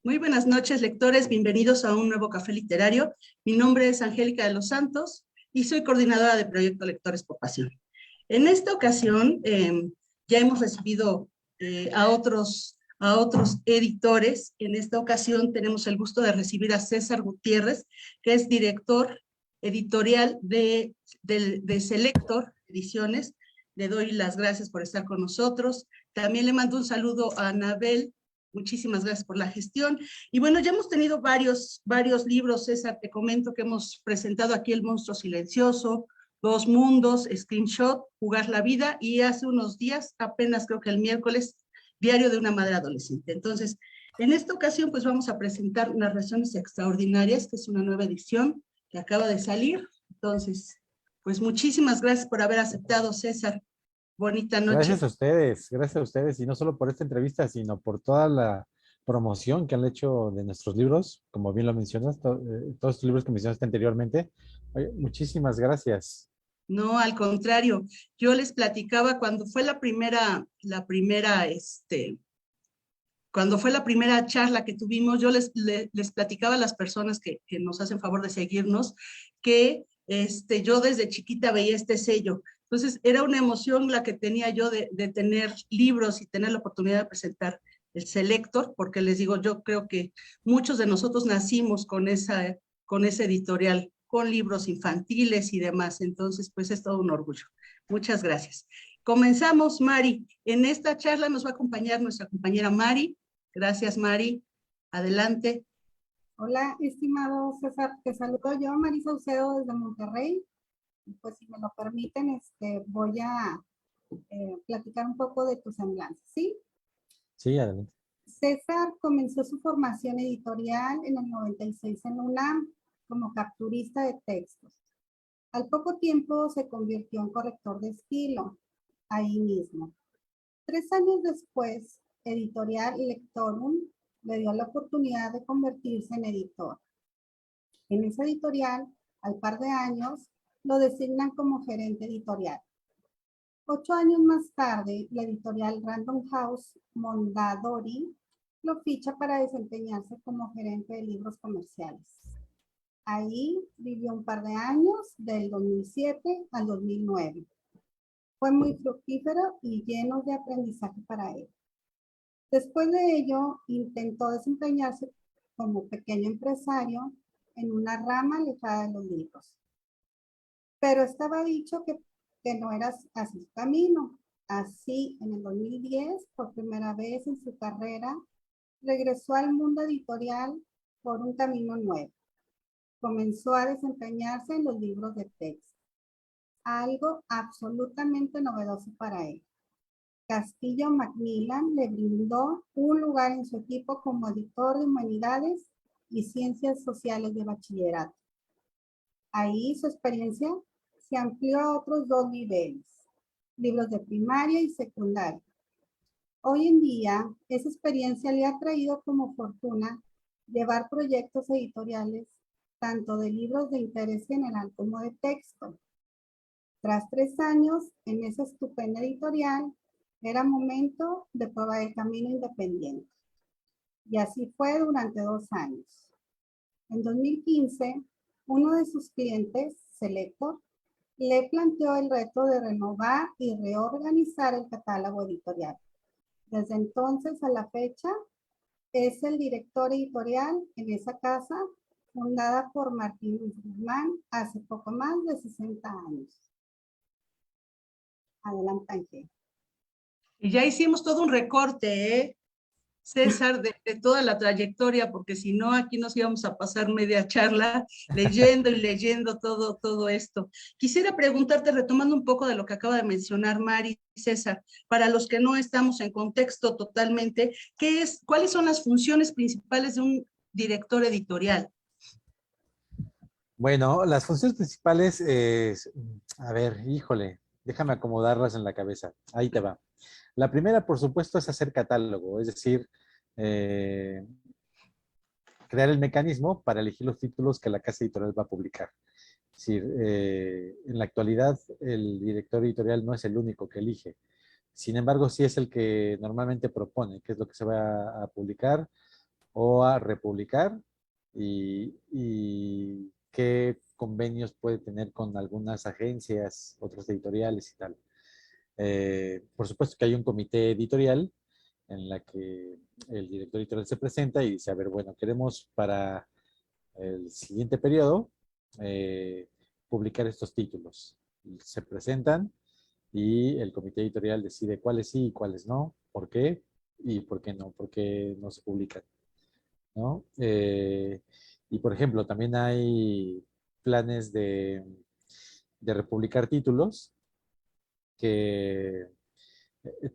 Muy buenas noches, lectores. Bienvenidos a un nuevo café literario. Mi nombre es Angélica de los Santos y soy coordinadora de Proyecto Lectores por Pasión. En esta ocasión ya hemos recibido a otros editores. En esta ocasión tenemos el gusto de recibir a César Gutiérrez, que es director editorial de Selector Ediciones. Le doy las gracias por estar con nosotros. También le mando un saludo a Anabel. Muchísimas gracias por la gestión. Y bueno, ya hemos tenido varios libros, César, te comento que hemos presentado aquí El monstruo silencioso, Dos mundos, Screenshot, Jugar la vida, y hace unos días, apenas creo que el miércoles, Diario de una madre adolescente. Entonces, en esta ocasión, pues vamos a presentar Narraciones Extraordinarias, que es una nueva edición que acaba de salir. Entonces, pues muchísimas gracias por haber aceptado, César. Bonita noche. Gracias a ustedes, y no solo por esta entrevista, sino por toda la promoción que han hecho de nuestros libros, como bien lo mencionas, todos los libros que mencionaste anteriormente. Oye, muchísimas gracias. No, al contrario, yo les platicaba cuando fue cuando fue la primera charla que tuvimos, yo les platicaba a las personas que nos hacen favor de seguirnos, que yo desde chiquita veía este sello. Entonces, era una emoción la que tenía yo de tener libros y tener la oportunidad de presentar el Selector, porque les digo, yo creo que muchos de nosotros nacimos con ese editorial, con libros infantiles y demás. Entonces, pues es todo un orgullo. Muchas gracias. Comenzamos, Mari. En esta charla nos va a acompañar nuestra compañera Mari. Gracias, Mari. Adelante. Hola, estimado César, te saludo yo, Marisa Ucedo, desde Monterrey. Pues si me lo permiten, voy a platicar un poco de tu semblanza, ¿sí? Sí, adelante. César comenzó su formación editorial en el 96 en UNAM como capturista de textos. Al poco tiempo se convirtió en corrector de estilo, ahí mismo. 3 años después, Editorial Lectorum le dio la oportunidad de convertirse en editor. En esa editorial, al par de años, lo designan como gerente editorial. 8 años más tarde, la editorial Random House Mondadori lo ficha para desempeñarse como gerente de libros comerciales. Ahí vivió un par de años, del 2007 al 2009. Fue muy fructífero y lleno de aprendizaje para él. Después de ello, intentó desempeñarse como pequeño empresario en una rama alejada de los libros. Pero estaba dicho que no era así su camino. Así, en el 2010, por primera vez en su carrera, regresó al mundo editorial por un camino nuevo. Comenzó a desempeñarse en los libros de texto, algo absolutamente novedoso para él. Castillo Macmillan le brindó un lugar en su equipo como editor de Humanidades y Ciencias Sociales de Bachillerato. Ahí su experiencia se amplió a otros 2 niveles, libros de primaria y secundaria. Hoy en día, esa experiencia le ha traído como fortuna llevar proyectos editoriales tanto de libros de interés general como de texto. Tras 3 años en esa estupenda editorial, era momento de probar el camino independiente. Y así fue durante 2 años. En 2015, uno de sus clientes, Selector, le planteó el reto de renovar y reorganizar el catálogo editorial. Desde entonces a la fecha, es el director editorial en esa casa, fundada por Martín Guzmán hace poco más de 60 años. Adelante, Ángel. Y ya hicimos todo un recorte, César, de toda la trayectoria, porque si no, aquí nos íbamos a pasar media charla leyendo y leyendo todo esto. Quisiera preguntarte, retomando un poco de lo que acaba de mencionar Mari y César, para los que no estamos en contexto totalmente, ¿cuáles son las funciones principales de un director editorial? Bueno, las funciones principales es, a ver, híjole, déjame acomodarlas en la cabeza. Ahí te va. La primera, por supuesto, es hacer catálogo, es decir, eh, crear el mecanismo para elegir los títulos que la casa editorial va a publicar. Es decir, en la actualidad el director editorial no es el único que elige. Sin embargo, sí es el que normalmente propone qué es lo que se va a publicar, o a republicar y qué convenios puede tener con algunas agencias, otros editoriales y tal. Por supuesto que hay un comité editorial en la que el director editorial se presenta y dice, a ver, bueno, queremos para el siguiente periodo publicar estos títulos. Se presentan y el comité editorial decide cuáles sí y cuáles no, por qué y por qué no se publican, ¿no? Y por ejemplo, también hay planes de republicar títulos que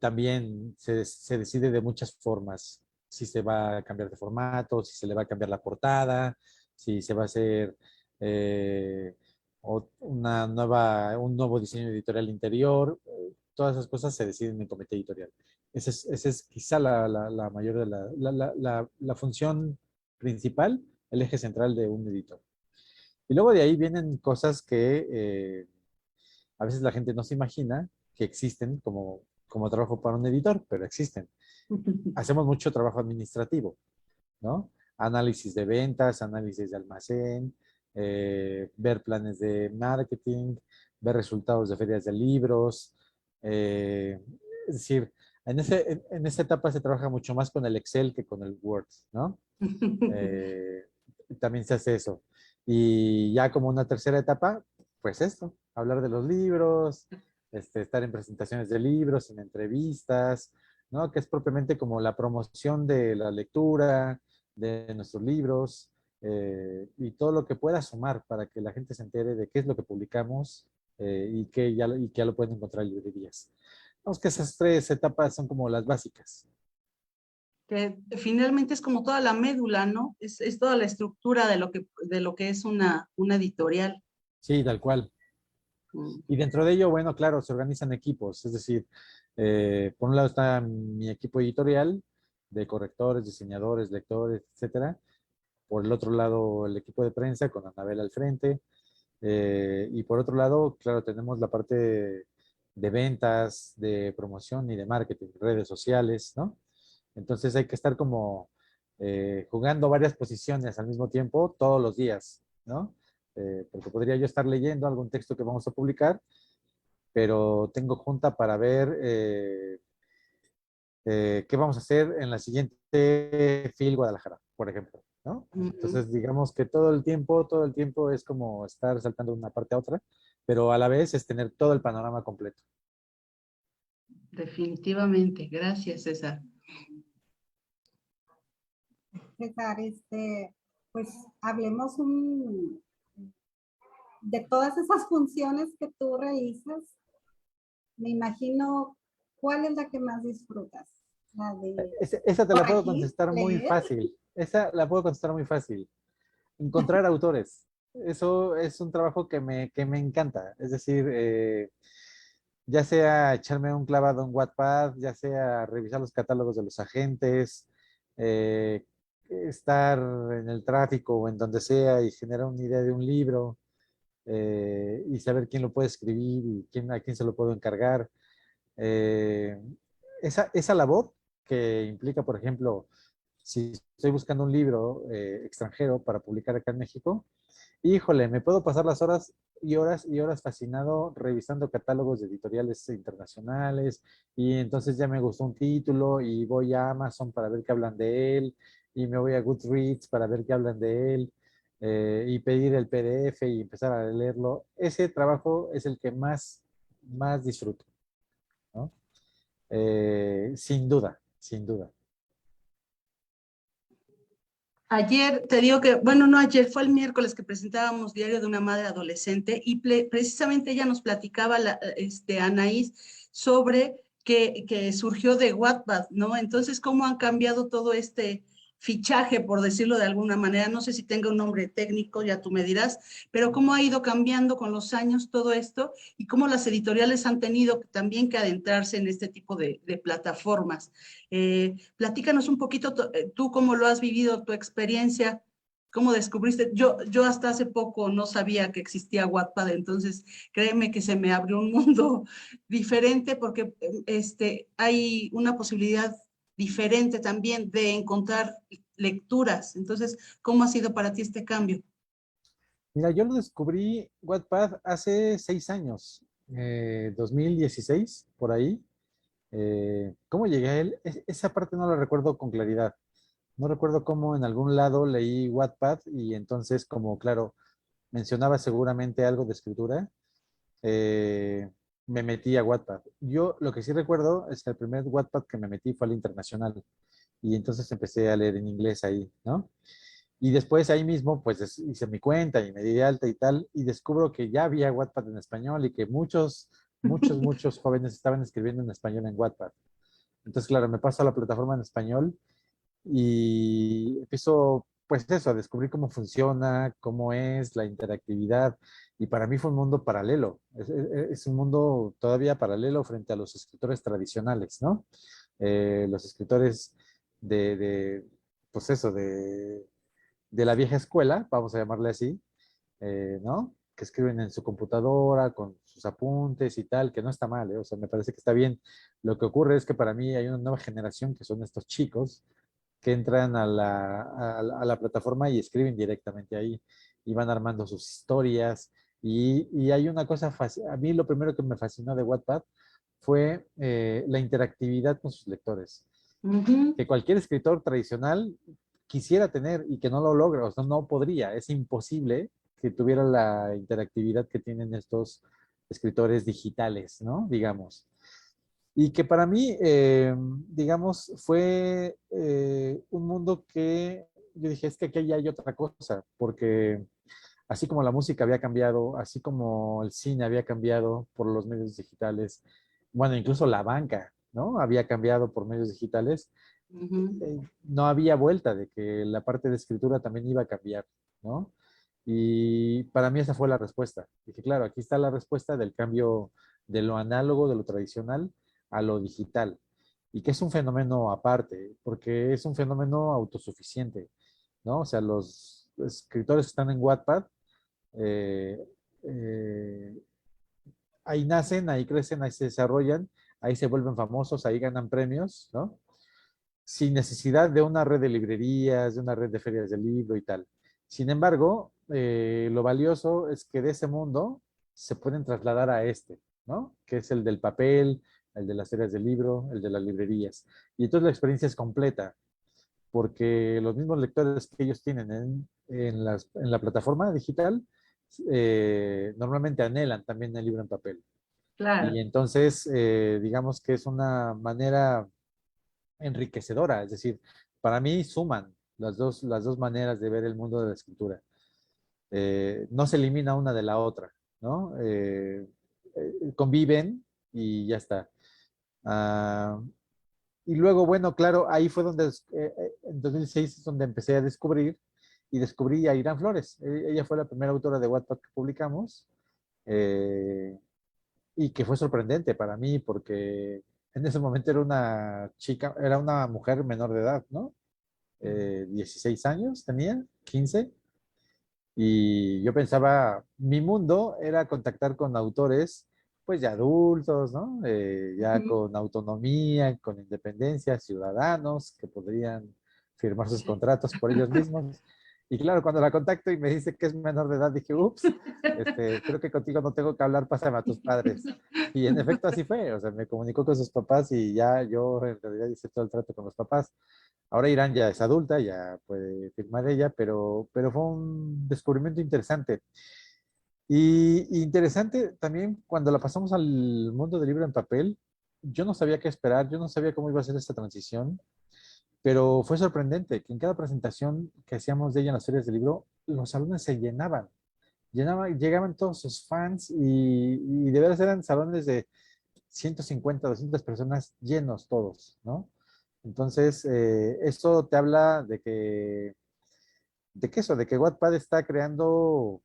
también se decide de muchas formas. Si se va a cambiar de formato, si se le va a cambiar la portada, si se va a hacer eh, un nuevo diseño editorial interior. Todas esas cosas se deciden en el comité editorial. Esa es quizá la mayor de la función principal, el eje central de un editor. Y luego de ahí vienen cosas que a veces la gente no se imagina que existen como trabajo para un editor, pero existen. Hacemos mucho trabajo administrativo, ¿no? Análisis de ventas, análisis de almacén, ver planes de marketing, ver resultados de ferias de libros. Es decir, en esa etapa se trabaja mucho más con el Excel que con el Word, ¿no? Eh, también se hace eso. Y ya como una tercera etapa, pues esto, hablar de los libros, estar en presentaciones de libros, en entrevistas, ¿no? Que es propiamente como la promoción de la lectura, de nuestros libros, y todo lo que pueda sumar para que la gente se entere de qué es lo que publicamos y que ya lo pueden encontrar en librerías. Vamos que esas tres etapas son como las básicas. Que finalmente es como toda la médula, ¿no? Es toda la estructura de lo que es una editorial. Sí, tal cual. Y dentro de ello, bueno, claro, se organizan equipos, es decir, por un lado está mi equipo editorial de correctores, diseñadores, lectores, etcétera. Por el otro lado, el equipo de prensa con Anabel al frente. Y por otro lado, claro, tenemos la parte de ventas, de promoción y de marketing, redes sociales, ¿no? Entonces hay que estar como jugando varias posiciones al mismo tiempo todos los días, ¿no? Porque podría yo estar leyendo algún texto que vamos a publicar, pero tengo junta para ver qué vamos a hacer en la siguiente FIL Guadalajara, por ejemplo, ¿no? Entonces, digamos que todo el tiempo es como estar saltando de una parte a otra, pero a la vez es tener todo el panorama completo. Definitivamente. Gracias, César. César, pues hablemos de todas esas funciones que tú realizas. Me imagino, ¿cuál es la que más disfrutas? La de Esa te la puedo corregir, contestar muy leer. fácil. Esa la puedo contestar muy fácil. Encontrar autores. Eso es un trabajo que me encanta. Es decir, ya sea echarme un clavado en Wattpad, ya sea revisar los catálogos de los agentes, estar en el tráfico o en donde sea y generar una idea de un libro y saber quién lo puede escribir y a quién se lo puedo encargar. Eh, esa labor que implica, por ejemplo, si estoy buscando un libro extranjero para publicar acá en México, híjole, me puedo pasar las horas y horas y horas fascinado revisando catálogos de editoriales internacionales y entonces ya me gustó un título y voy a Amazon para ver qué hablan de él y me voy a Goodreads para ver qué hablan de él y pedir el PDF y empezar a leerlo. Ese trabajo es el que más disfruto, ¿no? Sin duda, sin duda. Ayer, te digo que, bueno, no ayer, fue el miércoles que presentábamos Diario de una Madre Adolescente y precisamente ella nos platicaba, Anaís, sobre que surgió de Wattpad, ¿no? Entonces, ¿cómo han cambiado todo este fichaje, por decirlo de alguna manera? No sé si tenga un nombre técnico, ya tú me dirás, pero cómo ha ido cambiando con los años todo esto y cómo las editoriales han tenido también que adentrarse en este tipo de plataformas. Platícanos un poquito tú cómo lo has vivido, tu experiencia, cómo descubriste. Yo hasta hace poco no sabía que existía Wattpad, entonces créeme que se me abrió un mundo diferente porque hay una posibilidad diferente también de encontrar lecturas. Entonces, ¿cómo ha sido para ti este cambio? Mira, yo lo descubrí Wattpad hace 6 años, 2016, por ahí. ¿Cómo llegué a él? Esa parte no la recuerdo con claridad. No recuerdo cómo en algún lado leí Wattpad y entonces, como claro, mencionaba seguramente algo de escritura, eh, me metí a Wattpad. Yo lo que sí recuerdo es que el primer Wattpad que me metí fue al internacional y entonces empecé a leer en inglés ahí, ¿no? Y después ahí mismo, pues hice mi cuenta y me di de alta y tal, y descubro que ya había Wattpad en español y que muchos jóvenes estaban escribiendo en español en Wattpad. Entonces, claro, me paso a la plataforma en español y empiezo, pues eso, a descubrir cómo funciona, cómo es la interactividad. Y para mí fue un mundo paralelo. Es un mundo todavía paralelo frente a los escritores tradicionales, ¿no? Los escritores de, pues eso, de la vieja escuela, vamos a llamarle así, ¿no? Que escriben en su computadora con sus apuntes y tal, que no está mal, ¿eh? O sea, me parece que está bien. Lo que ocurre es que para mí hay una nueva generación que son estos chicos que entran a la plataforma y escriben directamente ahí y van armando sus historias. Y hay una cosa, a mí lo primero que me fascinó de Wattpad fue la interactividad con sus lectores, Ujú. que cualquier escritor tradicional quisiera tener y que no lo logra, o sea, no podría, es imposible que tuviera la interactividad que tienen estos escritores digitales, ¿no? Digamos. Y que para mí, digamos, fue un mundo que yo dije, es que aquí hay otra cosa, porque así como la música había cambiado, así como el cine había cambiado por los medios digitales, bueno, incluso la banca, ¿no? Había cambiado por medios digitales, Ujú. no había vuelta de que la parte de escritura también iba a cambiar, ¿no? Y para mí esa fue la respuesta. Dije, claro, aquí está la respuesta del cambio de lo análogo, de lo tradicional, a lo digital. Y que es un fenómeno aparte, porque es un fenómeno autosuficiente, ¿no? O sea, los escritores que están en Wattpad, eh, eh, ahí nacen, ahí crecen, ahí se desarrollan, ahí se vuelven famosos, ahí ganan premios, ¿no? Sin necesidad de una red de librerías, de una red de ferias de libro y tal. Sin embargo, lo valioso es que de ese mundo se pueden trasladar a este, ¿no? Que es el del papel, el de las ferias de libro, el de las librerías. Y entonces la experiencia es completa, porque los mismos lectores que ellos tienen en la plataforma digital, normalmente anhelan también el libro en papel. Y Claro. entonces, digamos que es una manera enriquecedora, es decir, para mí suman las dos maneras de ver el mundo de la escritura. No se elimina una de la otra, ¿no? Conviven y ya está. Ah, y luego, bueno, claro, ahí fue donde, en 2006 es donde empecé a descubrir y descubrí a Irán Flores. Ella fue la primera autora de Wattpad que publicamos eh, y que fue sorprendente para mí porque en ese momento era una chica, era una mujer menor de edad, ¿no? 16 años tenía, 15, y yo pensaba, mi mundo era contactar con autores, pues ya adultos, ¿no? Ya Ujú. con autonomía, con independencia, ciudadanos que podrían firmar sus Sí. contratos por ellos mismos. Y claro, cuando la contacto y me dice que es menor de edad, dije, ups, creo que contigo no tengo que hablar, pásame a tus padres. Y en efecto así fue, o sea, me comunicó con sus papás y ya yo en realidad hice todo el trato con los papás. Ahora Irán ya es adulta, ya puede firmar ella, pero fue un descubrimiento interesante. Y interesante también cuando la pasamos al mundo del libro en papel, yo no sabía qué esperar, yo no sabía cómo iba a ser esta transición, pero fue sorprendente que en cada presentación que hacíamos de ella en las ferias del libro, los salones se llegaban todos sus fans y de veras eran salones de 150, 200 personas llenos todos, ¿no? Entonces, esto te habla de que Wattpad está creando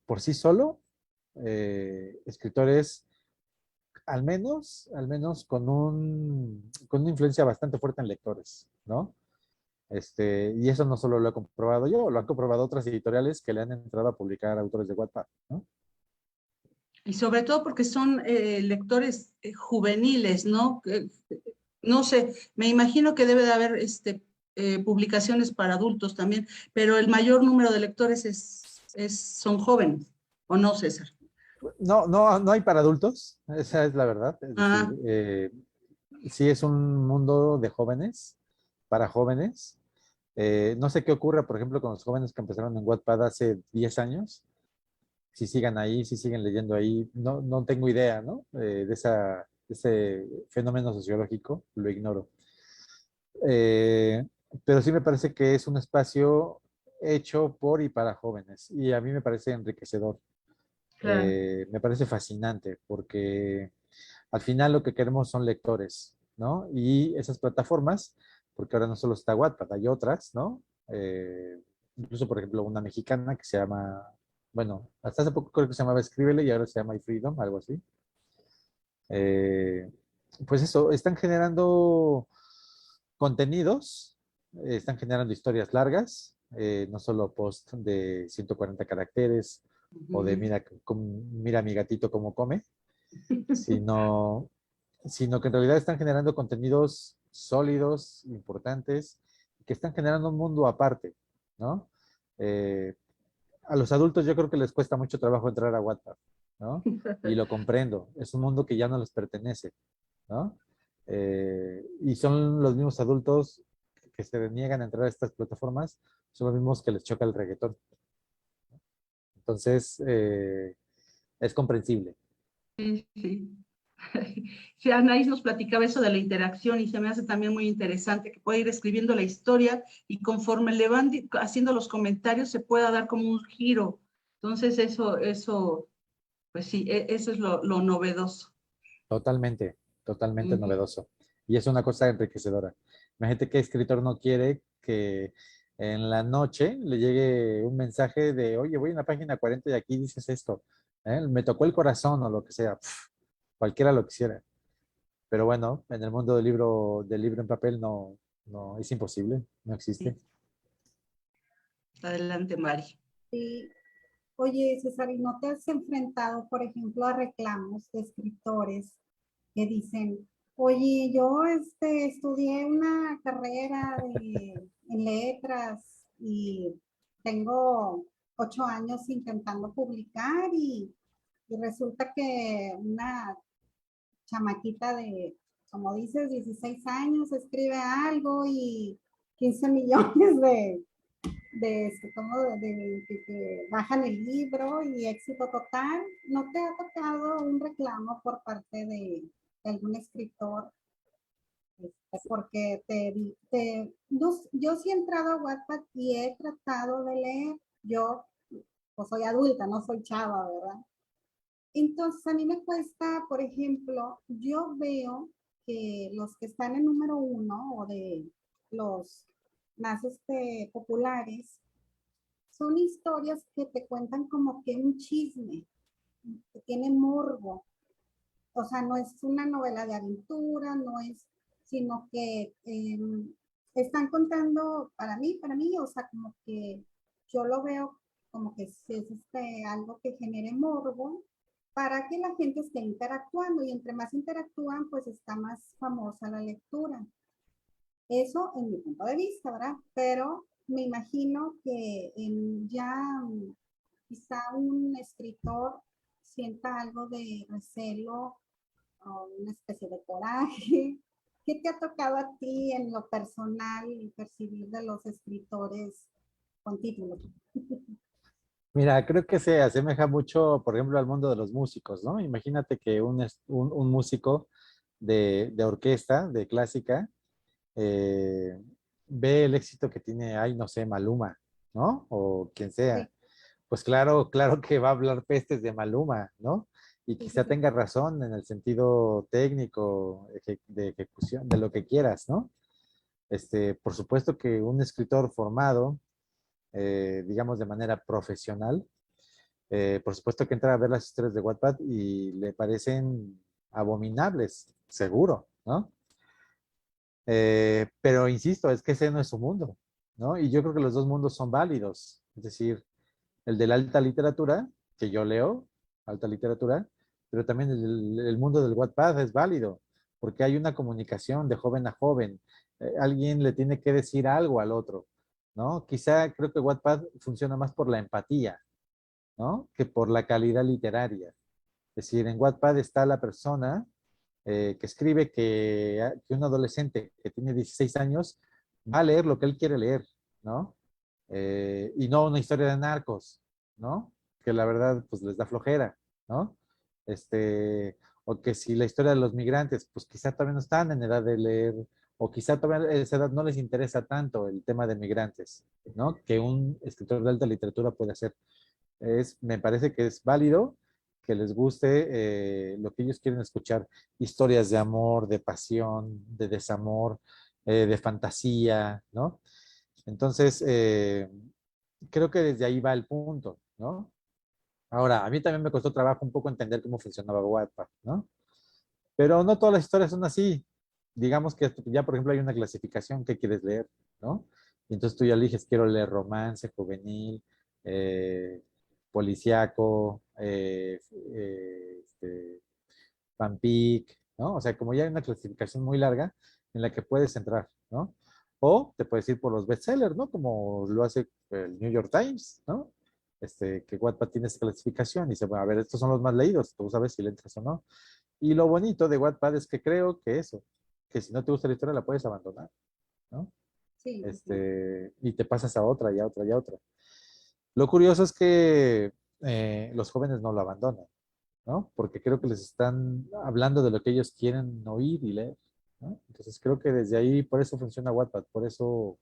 por sí solo escritores al menos con una influencia bastante fuerte en lectores, ¿no? Y eso no solo lo he comprobado yo, lo han comprobado otras editoriales que le han entrado a publicar autores de Wattpad, ¿no? Y sobre todo porque son lectores juveniles, ¿no? No sé, me imagino que debe de haber publicaciones para adultos también, pero el mayor número de lectores son jóvenes, ¿o no, César? No, no, no hay para adultos, esa es la verdad. Es decir, Ah, sí es un mundo de jóvenes, para jóvenes. No sé qué ocurre, por ejemplo, con los jóvenes que empezaron en Wattpad hace 10 años, si sigan ahí, si siguen leyendo ahí, no, no tengo idea, ¿no? De ese fenómeno sociológico, lo ignoro. Eh, pero sí me parece que es un espacio hecho por y para jóvenes, y a mí me parece enriquecedor. claro. Me parece fascinante, porque al final lo que queremos son lectores, ¿no? Y esas plataformas, porque ahora no solo está Wattpad, hay otras, ¿no? Incluso, por ejemplo, una mexicana que se llama, bueno, hasta hace poco creo que se llamaba Escríbele y ahora se llama iFreedom, algo así. Eh, pues eso, están generando contenidos, están generando historias largas, no solo post de 140 caracteres o de Ujú. mira mi gatito cómo come, sino, sino que en realidad están generando contenidos sólidos, importantes, que están generando un mundo aparte, ¿no? Eh, a los adultos yo creo que les cuesta mucho trabajo entrar a WhatsApp, ¿no? Y lo comprendo, es un mundo que ya no les pertenece, ¿no? Y son los mismos adultos que se niegan a entrar a estas plataformas, son los mismos que les choca el reggaetón. Entonces, es comprensible. Sí, sí. Sí, Anaís nos platicaba eso de la interacción y se me hace también muy interesante que pueda ir escribiendo la historia y conforme le van haciendo los comentarios se pueda dar como un giro. Entonces pues sí, eso es lo novedoso. Totalmente, totalmente Ujú. novedoso. Y es una cosa enriquecedora. Imagínate qué escritor no quiere que en la noche le llegue un mensaje de, oye, voy en la página 40 y aquí dices esto. Me tocó el corazón o lo que sea. Cualquiera lo quisiera. Pero bueno, en el mundo del libro en papel no, no, es imposible, no existe. Sí. Adelante, Mari. Sí. Oye, César, ¿y no te has enfrentado, por ejemplo, a reclamos de escritores que dicen, oye, yo estudié una carrera en letras y tengo 8 años intentando publicar y resulta que una chamaquita de, como dices, 16 años escribe algo y 15 millones de que bajan el libro y éxito total? ¿No te ha tocado un reclamo por parte de algún escritor? Porque yo sí he entrado a Wattpad y he tratado de leer. Yo pues soy adulta, no soy chava, ¿verdad? Entonces a mí me cuesta, por ejemplo, yo veo que los que están en número uno o de los más populares son historias que te cuentan como que un chisme, que tiene morbo. O sea, no es una novela de aventura, no es, sino que están contando, para mí, o sea, como que yo lo veo como que es algo que genere morbo para que la gente esté interactuando y entre más interactúan, pues está más famosa la lectura. Eso en mi punto de vista, ¿verdad? Pero me imagino que ya quizá un escritor sienta algo de recelo o una especie de coraje. ¿Qué te ha tocado a ti en lo personal percibir de los escritores con títulos? Mira, creo que se asemeja mucho, por ejemplo, al mundo de los músicos, ¿no? Imagínate que un músico de orquesta, de clásica, eh, ve el éxito que tiene, ay, no sé, Maluma, ¿no? O quien sea. Sí, Pues claro, claro que va a hablar pestes de Maluma, ¿no? Y sí, sí, quizá sí. tenga razón en el sentido técnico, de ejecución, de lo que quieras, ¿no? Por supuesto que un escritor formado, digamos de manera profesional, por supuesto que entra a ver las historias de Wattpad y le parecen abominables, seguro, ¿no? Pero insisto, es que ese no es su mundo, ¿no? Y yo creo que los dos mundos son válidos. Es decir, el de la alta literatura, que yo leo, alta literatura, pero también el mundo del Wattpad es válido. porque hay una comunicación de joven a joven. Alguien le tiene que decir algo al otro, ¿no? Quizá creo que Wattpad funciona más por la empatía, ¿no? Que por la calidad literaria. Es decir, en Wattpad está la persona que escribe que un adolescente que tiene 16 años va a leer lo que él quiere leer, ¿no? Y no una historia de narcos, ¿no? Que la verdad, pues les da flojera, ¿no? O que si la historia de los migrantes, pues quizá todavía no están en edad de leer, o quizá todavía a esa edad no les interesa tanto el tema de migrantes, ¿no? Que un escritor de alta literatura puede hacer. Me parece que es válido que les guste lo que ellos quieren escuchar, historias de amor, de pasión, de desamor, de fantasía, ¿no? Entonces, creo que desde ahí va el punto, ¿no? Ahora, a mí también me costó trabajo un poco entender cómo funcionaba Wattpad, ¿no? Pero no todas las historias son así. Digamos que ya, por ejemplo, hay una clasificación que quieres leer, ¿no? Y entonces tú ya eliges, quiero leer romance, juvenil, eh, policíaco, fanfic, ¿no? O sea, como ya hay una clasificación muy larga en la que puedes entrar, ¿no? O te puedes ir por los bestsellers, ¿no? Como lo hace el New York Times, ¿no? Que Wattpad tiene esa clasificación y dice, bueno, a ver, estos son los más leídos, tú sabes si le entras o no. Y lo bonito de Wattpad es que creo que eso, que si no te gusta la historia la puedes abandonar, ¿no? Sí, Y te pasas a otra y a otra y a otra. Lo curioso es que los jóvenes no lo abandonan, ¿no? Porque creo que les están hablando de lo que ellos quieren oír y leer, ¿no? Entonces creo que desde ahí, por eso funciona Wattpad, por eso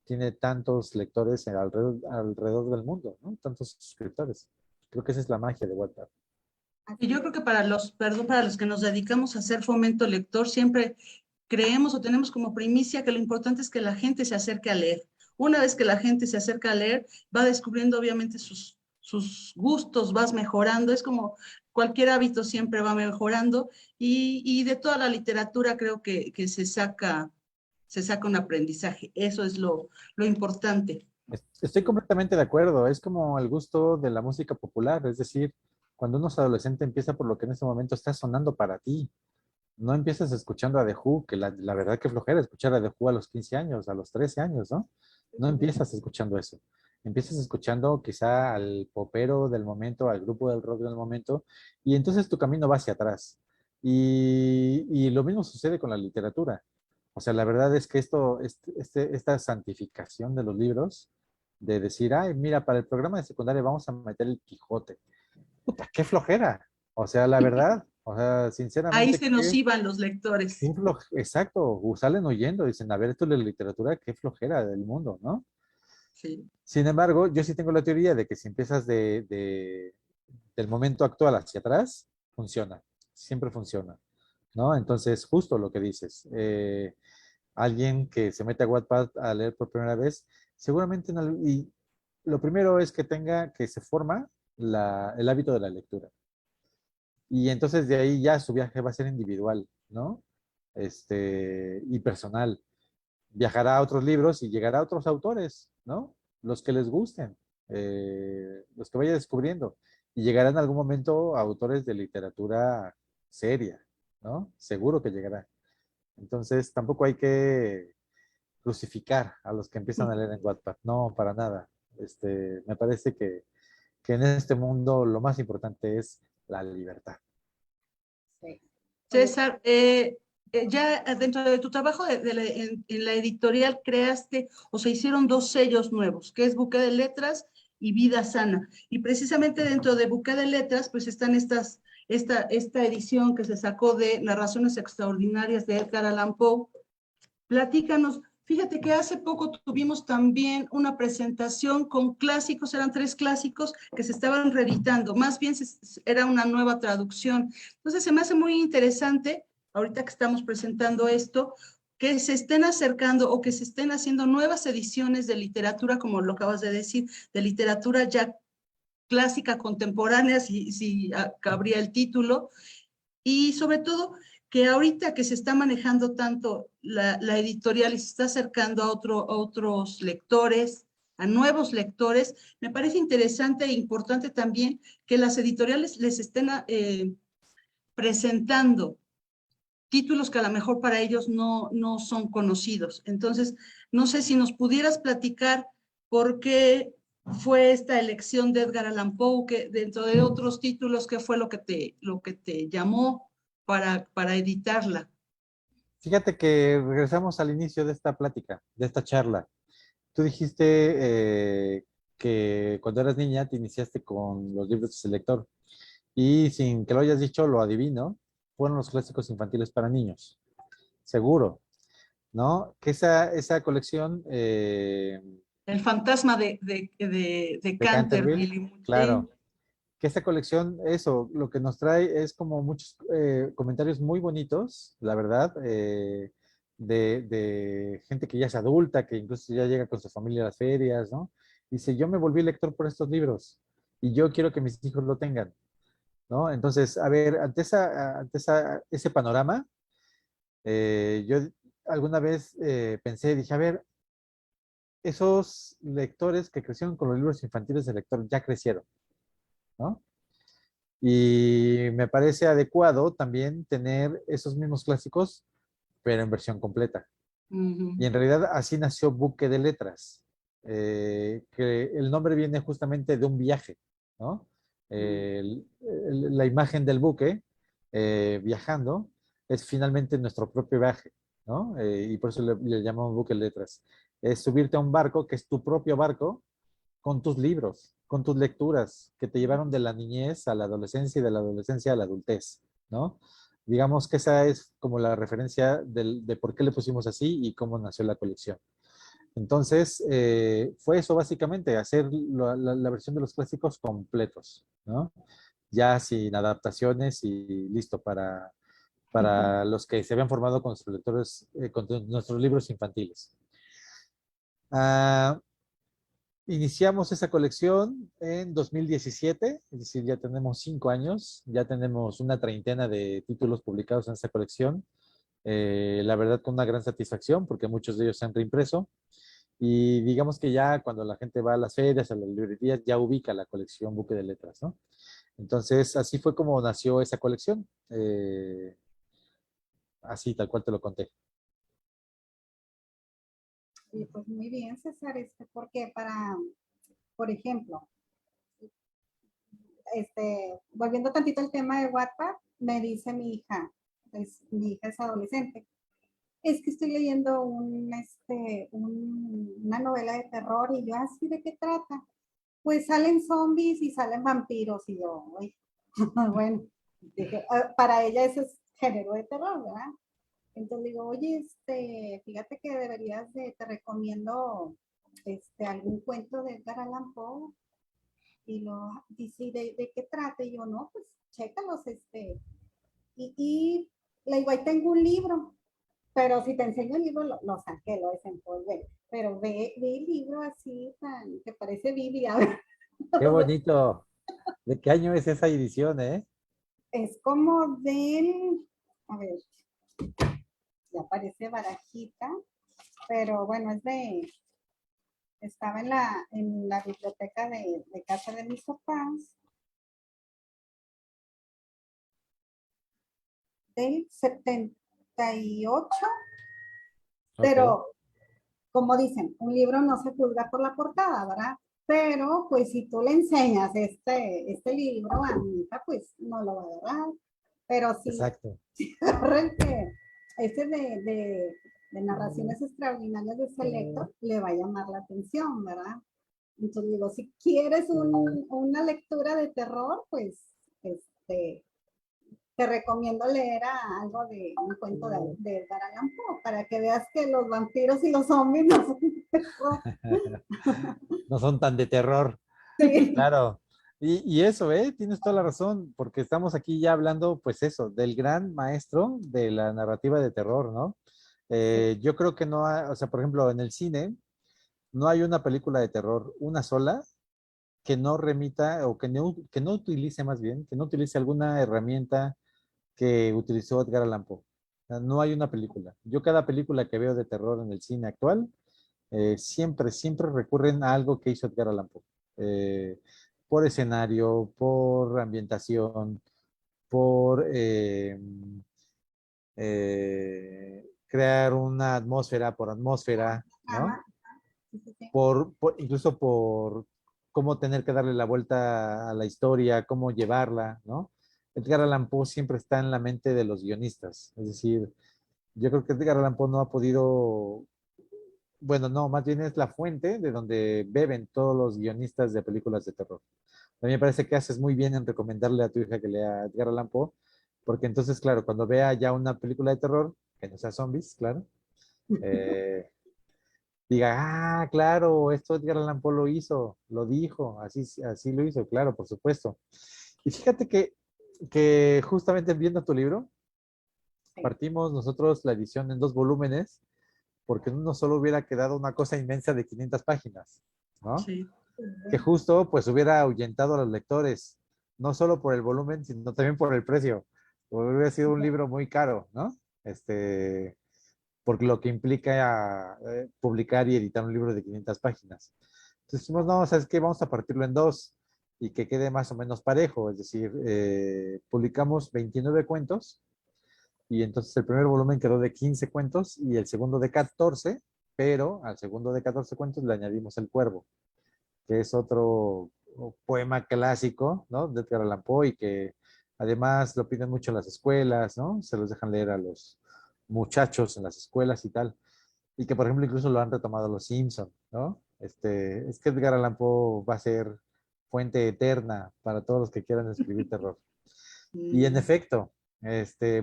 tiene tantos lectores alrededor del mundo, ¿no? Tantos suscriptores. Creo que esa es la magia de Wattpad. Y yo creo que para los que nos dedicamos a hacer fomento lector, siempre creemos o tenemos como primicia que lo importante es que la gente se acerque a leer. Una vez que la gente se acerca a leer, va descubriendo obviamente sus gustos, vas mejorando, es como cualquier hábito siempre va mejorando y de toda la literatura creo que se saca un aprendizaje. Eso es lo importante. Estoy completamente de acuerdo. Es como el gusto de la música popular. Es decir, cuando uno es adolescente empieza por lo que en ese momento está sonando para ti. No empiezas escuchando a The Who, que la verdad que flojera escuchar a The Who a los 15 años, a los 13 años, ¿no? No empiezas escuchando eso. Empiezas escuchando quizá al popero del momento, al grupo del rock del momento, y entonces tu camino va hacia atrás. Y lo mismo sucede con la literatura. O sea, la verdad es que esta santificación de los libros, de decir, ay, mira, para el programa de secundaria vamos a meter el Quijote. Puta, qué flojera. O sea, la verdad, o sea, Ahí sinceramente, se nos iban los lectores. exacto, salen oyendo, dicen, a ver, esto es la literatura, qué flojera del mundo, ¿no? Sí. Sin embargo, yo sí tengo la teoría de que si empiezas del momento actual hacia atrás, funciona, siempre funciona, ¿no? Entonces, justo lo que dices, alguien que se mete a Wattpad a leer por primera vez, seguramente, y lo primero es que se forma el hábito de la lectura. Y entonces de ahí ya su viaje va a ser individual, ¿no? Y personal. Viajará a otros libros y llegará a otros autores, ¿no? Los que les gusten, los que vaya descubriendo. Y llegará en algún momento a autores de literatura seria, ¿no? Seguro que llegará. Entonces tampoco hay que crucificar a los que empiezan a leer en Wattpad. No, para nada. Me parece que en este mundo lo más importante es la libertad. sí. Oye, César, ya dentro de tu trabajo en la editorial creaste o se hicieron dos sellos nuevos, que es Buque de Letras y Vida Sana. Y precisamente dentro de Buque de Letras, pues están esta edición que se sacó de Narraciones Extraordinarias de Edgar Allan Poe. Platícanos, fíjate que hace poco tuvimos también una presentación con clásicos, eran tres clásicos que se estaban reeditando, más bien era una nueva traducción. Entonces se me hace muy interesante, ahorita que estamos presentando esto, que se estén acercando o que se estén haciendo nuevas ediciones de literatura, como lo acabas de decir, de literatura ya clásica contemporánea, si cabría el título, y sobre todo que ahorita que se está manejando tanto la editorial y se está acercando a otros lectores, a nuevos lectores, me parece interesante e importante también que las editoriales les estén presentando títulos que a lo mejor para ellos no son conocidos. Entonces, no sé si nos pudieras platicar por qué fue esta elección de Edgar Allan Poe, que dentro de otros títulos, ¿qué fue lo que te llamó para editarla? Fíjate que regresamos al inicio de esta plática, de esta charla. Tú dijiste que cuando eras niña te iniciaste con los libros de Selector y sin que lo hayas dicho, lo adivino, fueron los clásicos infantiles para niños. Seguro, ¿no? Que esa colección El fantasma de de Canterville, Canterville. claro, que esta colección, eso, lo que nos trae es como muchos comentarios muy bonitos, la verdad, de gente que ya es adulta, que incluso ya llega con su familia a las ferias, ¿no? Dice, yo me volví lector por estos libros y yo quiero que mis hijos lo tengan, ¿no? Entonces, a ver, ese panorama, yo alguna vez pensé, dije, a ver, esos lectores que crecieron con los libros infantiles de lector ya crecieron, ¿no? Y me parece adecuado también tener esos mismos clásicos, pero en versión completa. Y en realidad así nació Buque de Letras, que el nombre viene justamente de un viaje, ¿no? La imagen del buque viajando es finalmente nuestro propio viaje, ¿no? Y por eso le llamamos Buque de Letras. Es subirte a un barco que es tu propio barco con tus libros, con tus lecturas que te llevaron de la niñez a la adolescencia y de la adolescencia a la adultez, ¿no? Digamos que esa es como la referencia de por qué le pusimos así y cómo nació la colección. Entonces, fue eso básicamente, hacer la versión de los clásicos completos, ¿no? Ya sin adaptaciones y listo para los que se habían formado con sus lectores, con nuestros libros infantiles. Ah, iniciamos esa colección en 2017, es decir, ya tenemos 5 años, ya tenemos una treintena de títulos publicados en esa colección. La verdad con una gran satisfacción porque muchos de ellos se han reimpreso y digamos que ya cuando la gente va a las ferias, a las librerías, ya ubica la colección Buque de Letras, ¿no? Entonces, así fue como nació esa colección, así tal cual te lo conté. Y pues muy bien, César, porque por ejemplo, volviendo tantito al tema de Wattpad, me dice mi hija es adolescente, es que estoy leyendo una novela de terror y yo así, ¿de qué trata? Pues salen zombies y salen vampiros y yo, uy, bueno, dije, para ella eso es género de terror, ¿verdad? Entonces digo, oye, fíjate que te recomiendo algún cuento de Edgar Allan Poe. Y lo dice, ¿de qué trata? Y yo, no, pues chécalos, y le digo, ahí tengo un libro, pero si te enseño el libro, lo saqué, lo desempolvé, pero ve el libro así, que parece Biblia. Qué bonito. ¿De qué año es esa edición, eh? Es como a ver, ya parece barajita, pero bueno, estaba en la biblioteca de casa de mis papás, del 78, Ok, pero como dicen, un libro no se juzga por la portada, ¿verdad? Pero pues si tú le enseñas este libro a mi hija, pues no lo va a agarrar. Pero si exacto. agarran que de narraciones extraordinarias de Selecto, le va a llamar la atención, ¿verdad? Entonces digo, si quieres una lectura de terror, pues este, te recomiendo leer algo de un cuento de Edgar Allan Poe para que veas que los vampiros y los zombies no son de terror. No son tan de terror. Sí. Claro. Y eso, tienes toda la razón, porque estamos aquí ya hablando, pues eso, del gran maestro de la narrativa de terror, ¿no? Yo creo que no hay, o sea, por ejemplo, en el cine, no hay una película de terror, una sola, que no remita o que no utilice más bien, que no utilice alguna herramienta que utilizó Edgar Allan Poe. O sea, no hay una película. Yo cada película que veo de terror en el cine actual, siempre recurren a algo que hizo Edgar Allan Poe. Por escenario, por ambientación, por crear una atmósfera por atmósfera, ¿no? Ajá, sí, sí, sí. Incluso por cómo tener que darle la vuelta a la historia, cómo llevarla, ¿no? Edgar Allan Poe siempre está en la mente de los guionistas. Es decir, yo creo que Edgar Allan Poe no ha podido, bueno, no, más bien es la fuente de donde beben todos los guionistas de películas de terror. A mí me parece que haces muy bien en recomendarle a tu hija que lea Edgar Allan Poe, porque entonces, claro, cuando vea ya una película de terror, que no sea zombies, claro, eh, diga, ah, claro, esto Edgar Allan Poe lo hizo, lo dijo, así lo hizo, claro, por supuesto. Y fíjate que justamente viendo tu libro, Sí. partimos nosotros la edición en 2 volúmenes, porque en uno solo hubiera quedado una cosa inmensa de 500 páginas, ¿no? Sí. Que justo pues hubiera ahuyentado a los lectores, no solo por el volumen, sino también por el precio. Hubiera sido un libro muy caro, ¿no? Por lo que implica publicar y editar un libro de 500 páginas. Entonces dijimos, no, ¿sabes qué? Vamos a partirlo en dos y que quede más o menos parejo, es decir, publicamos 29 cuentos y entonces el primer volumen quedó de 15 cuentos y el segundo de 14, pero al segundo de 14 cuentos le añadimos El Cuervo, que es otro poema clásico, ¿no? De Edgar Allan Poe y que además lo piden mucho en las escuelas, ¿no? Se los dejan leer a los muchachos en las escuelas y tal. Y que, por ejemplo, incluso lo han retomado los Simpson, ¿no? Es que Edgar Allan Poe va a ser fuente eterna para todos los que quieran escribir terror. Y en Mm, efecto,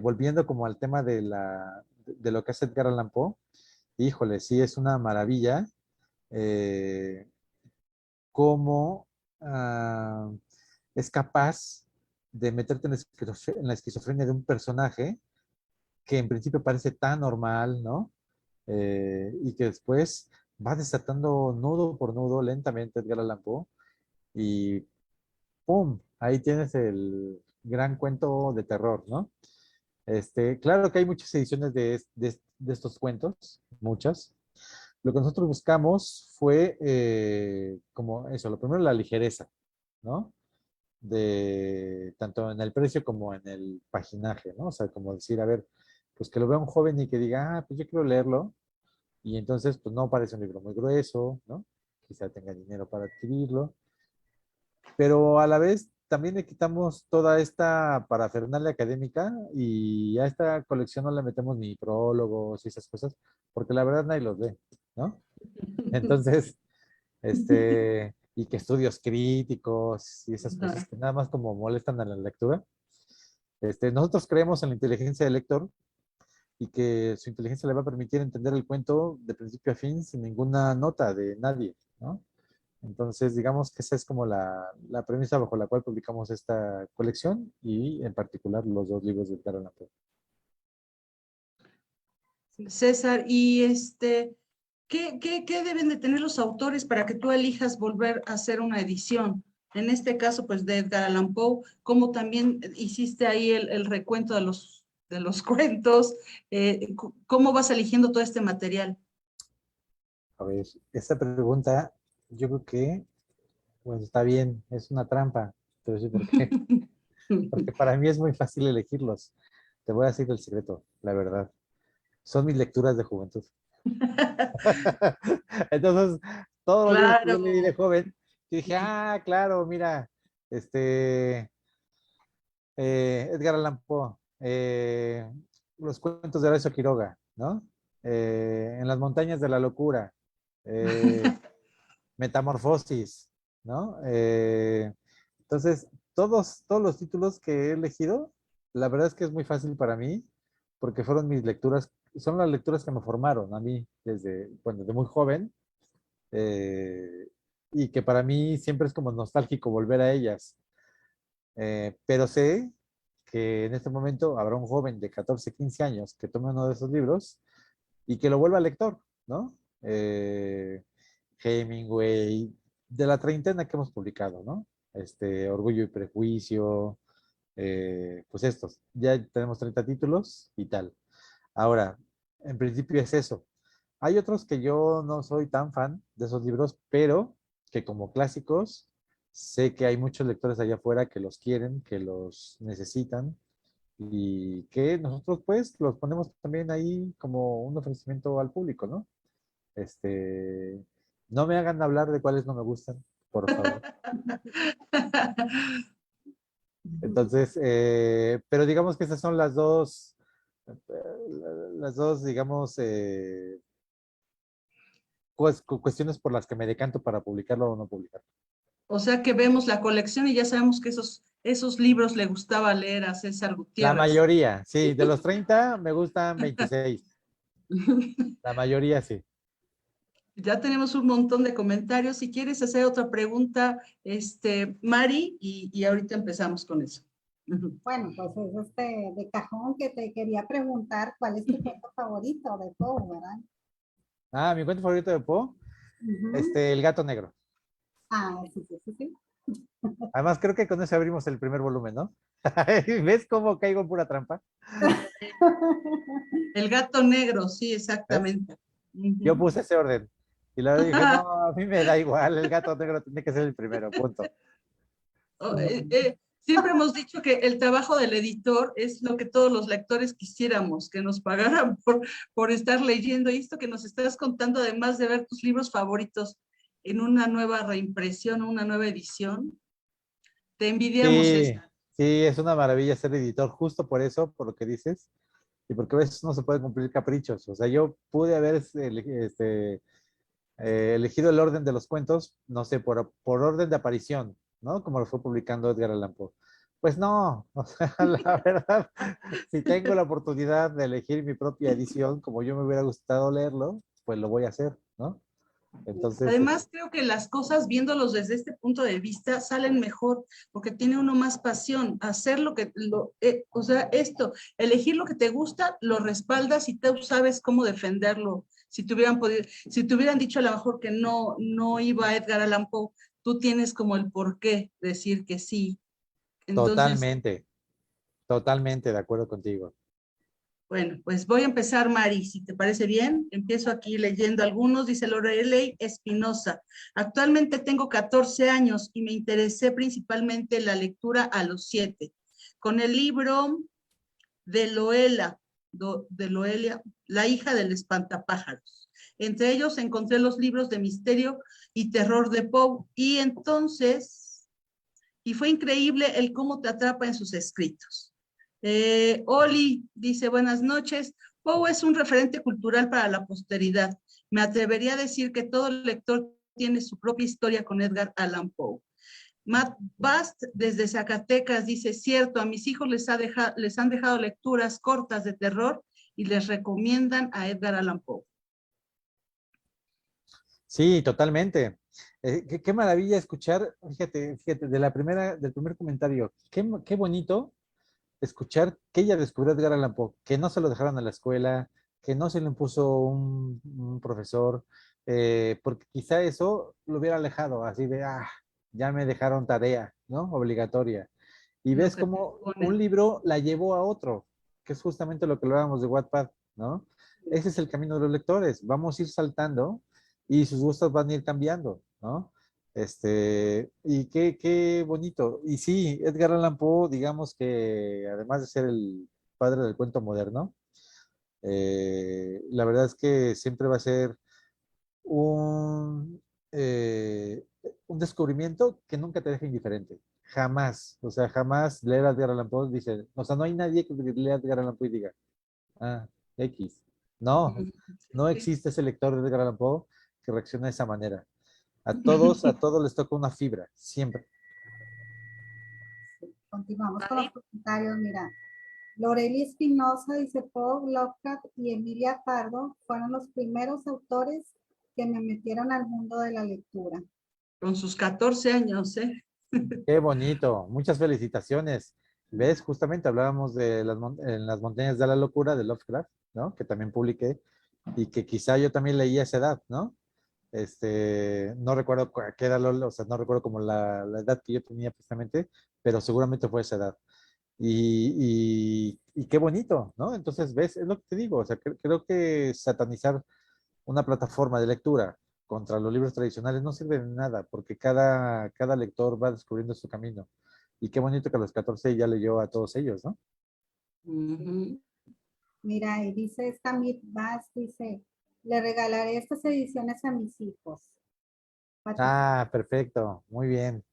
volviendo como al tema de lo que hace Edgar Allan Poe, híjole, sí es una maravilla eh, cómo es capaz de meterte en la esquizofrenia de un personaje que en principio parece tan normal, ¿no? Y que después va desatando nudo por nudo lentamente Edgar Allan Poe y ¡pum! Ahí tienes el gran cuento de terror, ¿no? Claro que hay muchas ediciones de estos cuentos, muchas. Lo que nosotros buscamos fue como eso, lo primero la ligereza, ¿no? Tanto en el precio como en el paginaje, ¿no? O sea, como decir, a ver, pues que lo vea un joven y que diga, ah, pues yo quiero leerlo, y entonces, pues no parece un libro muy grueso, ¿no? Quizá tenga dinero para adquirirlo, pero a la vez también le quitamos toda esta parafernalia académica y a esta colección no le metemos ni prólogos y esas cosas, porque la verdad nadie los lee, ¿no? Entonces, y que estudios críticos y esas cosas ajá. que nada más como molestan a la lectura. Nosotros creemos en la inteligencia del lector y que su inteligencia le va a permitir entender el cuento de principio a fin sin ninguna nota de nadie, ¿no? Entonces, digamos que esa es como la premisa bajo la cual publicamos esta colección y en particular los 2 libros de Edgar Allan Poe. César, y ¿qué deben de tener los autores para que tú elijas volver a hacer una edición? En este caso, pues de Edgar Allan Poe, ¿cómo también hiciste ahí el recuento de los cuentos? ¿Cómo vas eligiendo todo este material? A ver, esta pregunta yo creo que, pues está bien, es una trampa, te voy a decir por qué. Porque para mí es muy fácil elegirlos. Te voy a decir el secreto, la verdad. Son mis lecturas de juventud. Entonces, todos los libros que yo leí de Claro. joven, yo dije, ah, claro, mira, este, Edgar Allan Poe, los cuentos de Horacio Quiroga, ¿no? En las montañas de la locura, eh, Metamorfosis, ¿no? Entonces, todos los títulos que he elegido, la verdad es que es muy fácil para mí, porque fueron mis lecturas, son las lecturas que me formaron a mí desde muy joven, eh, y que para mí siempre es como nostálgico volver a ellas. Pero sé que en este momento habrá un joven de 14, 15 años que tome uno de esos libros y que lo vuelva lector, ¿no? Hemingway, de la treintena que hemos publicado, ¿no? Orgullo y Prejuicio, pues estos. Ya tenemos 30 títulos y tal. Ahora, en principio es eso. Hay otros que yo no soy tan fan de esos libros, pero que como clásicos sé que hay muchos lectores allá afuera que los quieren, que los necesitan y que nosotros pues los ponemos también ahí como un ofrecimiento al público, ¿no? Este, no me hagan hablar de cuáles no me gustan, por favor. Entonces, pero digamos que esas son las dos, digamos, cuestiones por las que me decanto para publicarlo o no publicarlo. O sea que vemos la colección y ya sabemos que esos libros le gustaba leer a César La Gutiérrez. mayoría, sí, de los 30 me gustan 26. La mayoría sí. Ya tenemos un montón de comentarios. Si quieres hacer otra pregunta, Mari, y ahorita empezamos con eso. Bueno, pues es de cajón que te quería preguntar cuál es tu cuento favorito de Poe, ¿verdad? Ah, mi cuento favorito de Poe, Ujú. El gato negro. Ah, sí, sí, sí, sí. Además, creo que con eso abrimos el primer volumen, ¿no? ¿Ves cómo caigo en pura trampa? El gato negro, sí, ¿Ves? exactamente. Yo Ujú. puse ese orden. Y luego dije, no, a mí me da igual, el gato negro tiene que ser el primero, punto. Siempre hemos dicho que el trabajo del editor es lo que todos los lectores quisiéramos, que nos pagaran por estar leyendo. Y esto que nos estás contando, además de ver tus libros favoritos en una nueva reimpresión, una nueva edición, te envidiamos Sí, esto. sí, es una maravilla ser editor, justo por eso, por lo que dices, y porque a veces no se puede cumplir caprichos. O sea, yo pude haber elegido el orden de los cuentos, no sé, por orden de aparición, ¿no? Como lo fue publicando Edgar Allan Poe. Pues no, o sea, la verdad, si tengo la oportunidad de elegir mi propia edición, como yo me hubiera gustado leerlo, pues lo voy a hacer, ¿no? Entonces, Además, creo que las cosas, viéndolos desde este punto de vista, salen mejor, porque tiene uno más pasión. Hacer o sea, elegir lo que te gusta, lo respaldas y tú sabes cómo defenderlo. Si te hubieran dicho a lo mejor que no iba Edgar Allan Poe, tú tienes como el por qué decir que sí. Entonces, totalmente, totalmente de acuerdo contigo. bueno, pues voy a empezar, Mari, si te parece bien. Empiezo aquí leyendo algunos. Dice Lorelei Espinosa. Actualmente tengo 14 años y me interesé principalmente en la lectura a los 7. Con el libro de Loelia, La hija del espantapájaros. Entre ellos encontré los libros de misterio y terror de Poe. Y fue increíble el cómo te atrapa en sus escritos. Oli dice, buenas noches. Poe es un referente cultural para la posteridad. Me atrevería a decir que todo lector tiene su propia historia con Edgar Allan Poe. Matt Bast desde Zacatecas dice, cierto, a mis hijos les han dejado lecturas cortas de terror y les recomiendan a Edgar Allan Poe. Sí, totalmente. Qué maravilla escuchar, fíjate, del primer comentario, qué bonito escuchar que ella descubrió a Edgar Allan Poe, que no se lo dejaron a la escuela, que no se le impuso un profesor, porque quizá eso lo hubiera alejado, así de, ya me dejaron tarea, ¿no? Obligatoria. Y Lo ves que te cómo un ponen. libro la llevó a otro, que es justamente lo que hablábamos de Wattpad, ¿no? Ese es el camino de los lectores, vamos a ir saltando y sus gustos van a ir cambiando, ¿no? Y qué bonito. Y sí, Edgar Allan Poe, digamos que además de ser el padre del cuento moderno, la verdad es que siempre va a ser un, eh, un descubrimiento que nunca te deja indiferente. Jamás, o sea, jamás leer a Edgar Allan Poe dice, o sea, no hay nadie que lea a Edgar Allan Poe y diga, ah, X. No, no existe ese lector de Edgar Allan Poe que reaccione de esa manera. A todos les toca una fibra, siempre. Continuamos con los Mari, comentarios. Mira, Loreli Espinosa dice, Poe, Lovecraft y Emilia Pardo fueron los primeros autores que me metieron al mundo de la lectura. con sus 14 años, ¿eh? Qué bonito, muchas felicitaciones. ¿Ves? Justamente hablábamos de en las montañas de la locura de Lovecraft, ¿no? Que también publiqué y que quizá yo también leí a esa edad, ¿no? No recuerdo a qué edad, o sea, no recuerdo como la edad que yo tenía precisamente, pero seguramente fue esa edad. Y qué bonito, ¿no? Entonces, ¿ves? Es lo que te digo, o sea, creo que satanizar una plataforma de lectura contra los libros tradicionales no sirve de nada, porque cada lector va descubriendo su camino. Y qué bonito que a los 14 ya leyó a todos ellos, ¿no? Ujú. Mira, y dice esta Mit Bass, dice, le regalaré estas ediciones a mis hijos. Patri- Ah, perfecto, muy bien.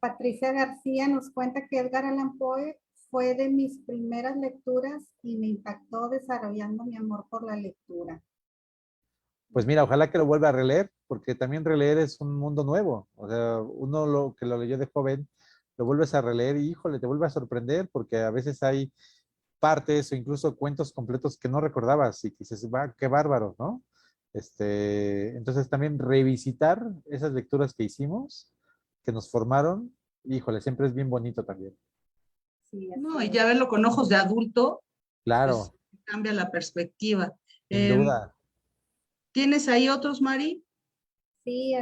Patricia García nos cuenta que Edgar Allan Poe fue de mis primeras lecturas y me impactó desarrollando mi amor por la lectura. Pues mira, ojalá que lo vuelva a releer, porque también releer es un mundo nuevo. O sea, uno lo que lo leyó de joven, lo vuelves a releer y híjole, te vuelve a sorprender, porque a veces hay partes o incluso cuentos completos que no recordabas y que dices, va, qué bárbaro, ¿no? Entonces también revisitar esas lecturas que hicimos, que nos formaron, híjole, siempre es bien bonito también. Sí, No, así y es. ya verlo con ojos de adulto, pues Claro, cambia la perspectiva. sin Em, duda. ¿Tienes ahí otros, Mari? Sí,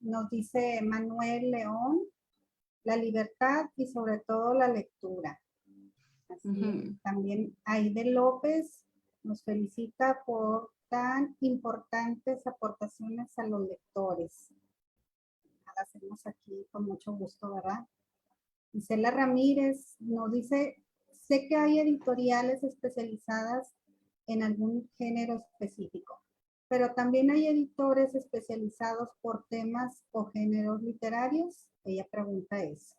nos dice Manuel León, la libertad y sobre todo la lectura. Así es. Ujú. También Aide López nos felicita por tan importantes aportaciones a los lectores. Las hacemos aquí con mucho gusto, ¿verdad? Isela Ramírez nos dice, sé que hay editoriales especializadas en algún género específico, pero también hay editores especializados por temas o géneros literarios. Ella pregunta eso.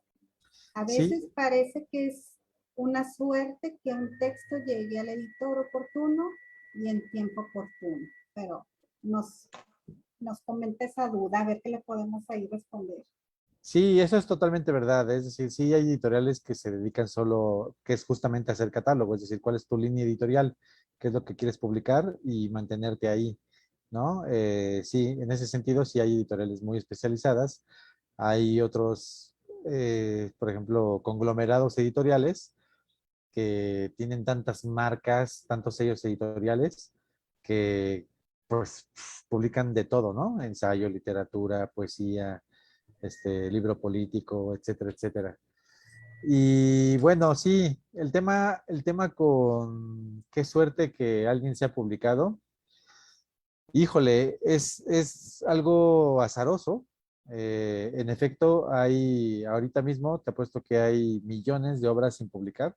A Sí, veces parece que es una suerte que un texto llegue al editor oportuno y en tiempo oportuno, pero nos, nos comenta esa duda, a ver qué le podemos ahí responder. sí, eso es totalmente verdad. Es decir, sí hay editoriales que se dedican solo, que es justamente hacer catálogo, es decir, cuál es tu línea editorial, qué es lo que quieres publicar y mantenerte ahí, ¿no? Sí, en ese sentido sí hay editoriales muy especializadas. Hay otros, por ejemplo, conglomerados editoriales que tienen tantas marcas, tantos sellos editoriales, que pues publican de todo, ¿no? Ensayo, literatura, poesía, libro político, etcétera, etcétera. Y bueno, sí, el tema con qué suerte que alguien se ha publicado, híjole, es algo azaroso. En efecto, ahorita mismo te apuesto que hay millones de obras sin publicar,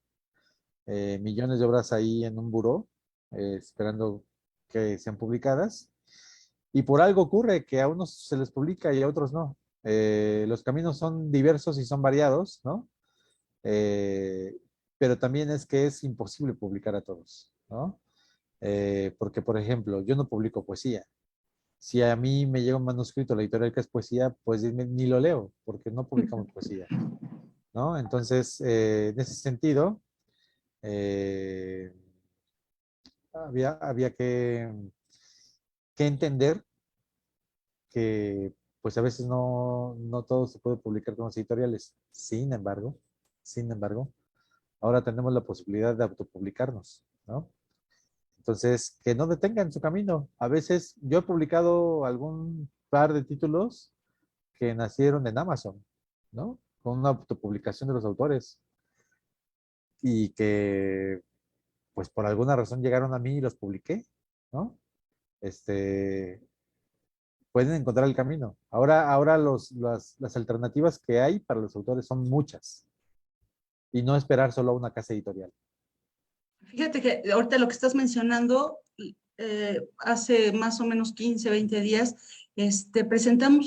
millones de obras ahí en un buró, esperando que sean publicadas. Y por algo ocurre que a unos se les publica y a otros no. Los caminos son diversos y son variados, ¿no? Eh, pero también es que es imposible publicar a todos, ¿no? Porque, por ejemplo, yo no publico poesía. Si a mí me llega un manuscrito, la editorial que es poesía, pues ni lo leo, porque no publicamos poesía, ¿no? Entonces, en ese sentido, eh, había que entender que pues a veces no todo se puede publicar con los editoriales. Sin embargo, ahora tenemos la posibilidad de autopublicarnos, ¿no? Entonces, que no detengan su camino. A veces yo he publicado algún par de títulos que nacieron en Amazon, ¿no? Con una autopublicación de los autores y que pues por alguna razón llegaron a mí y los publiqué, ¿no? Este, pueden encontrar el camino. Ahora las alternativas que hay para los autores son muchas y no esperar solo a una casa editorial. Fíjate que ahorita lo que estás mencionando, hace más o menos 15, 20 días, presentamos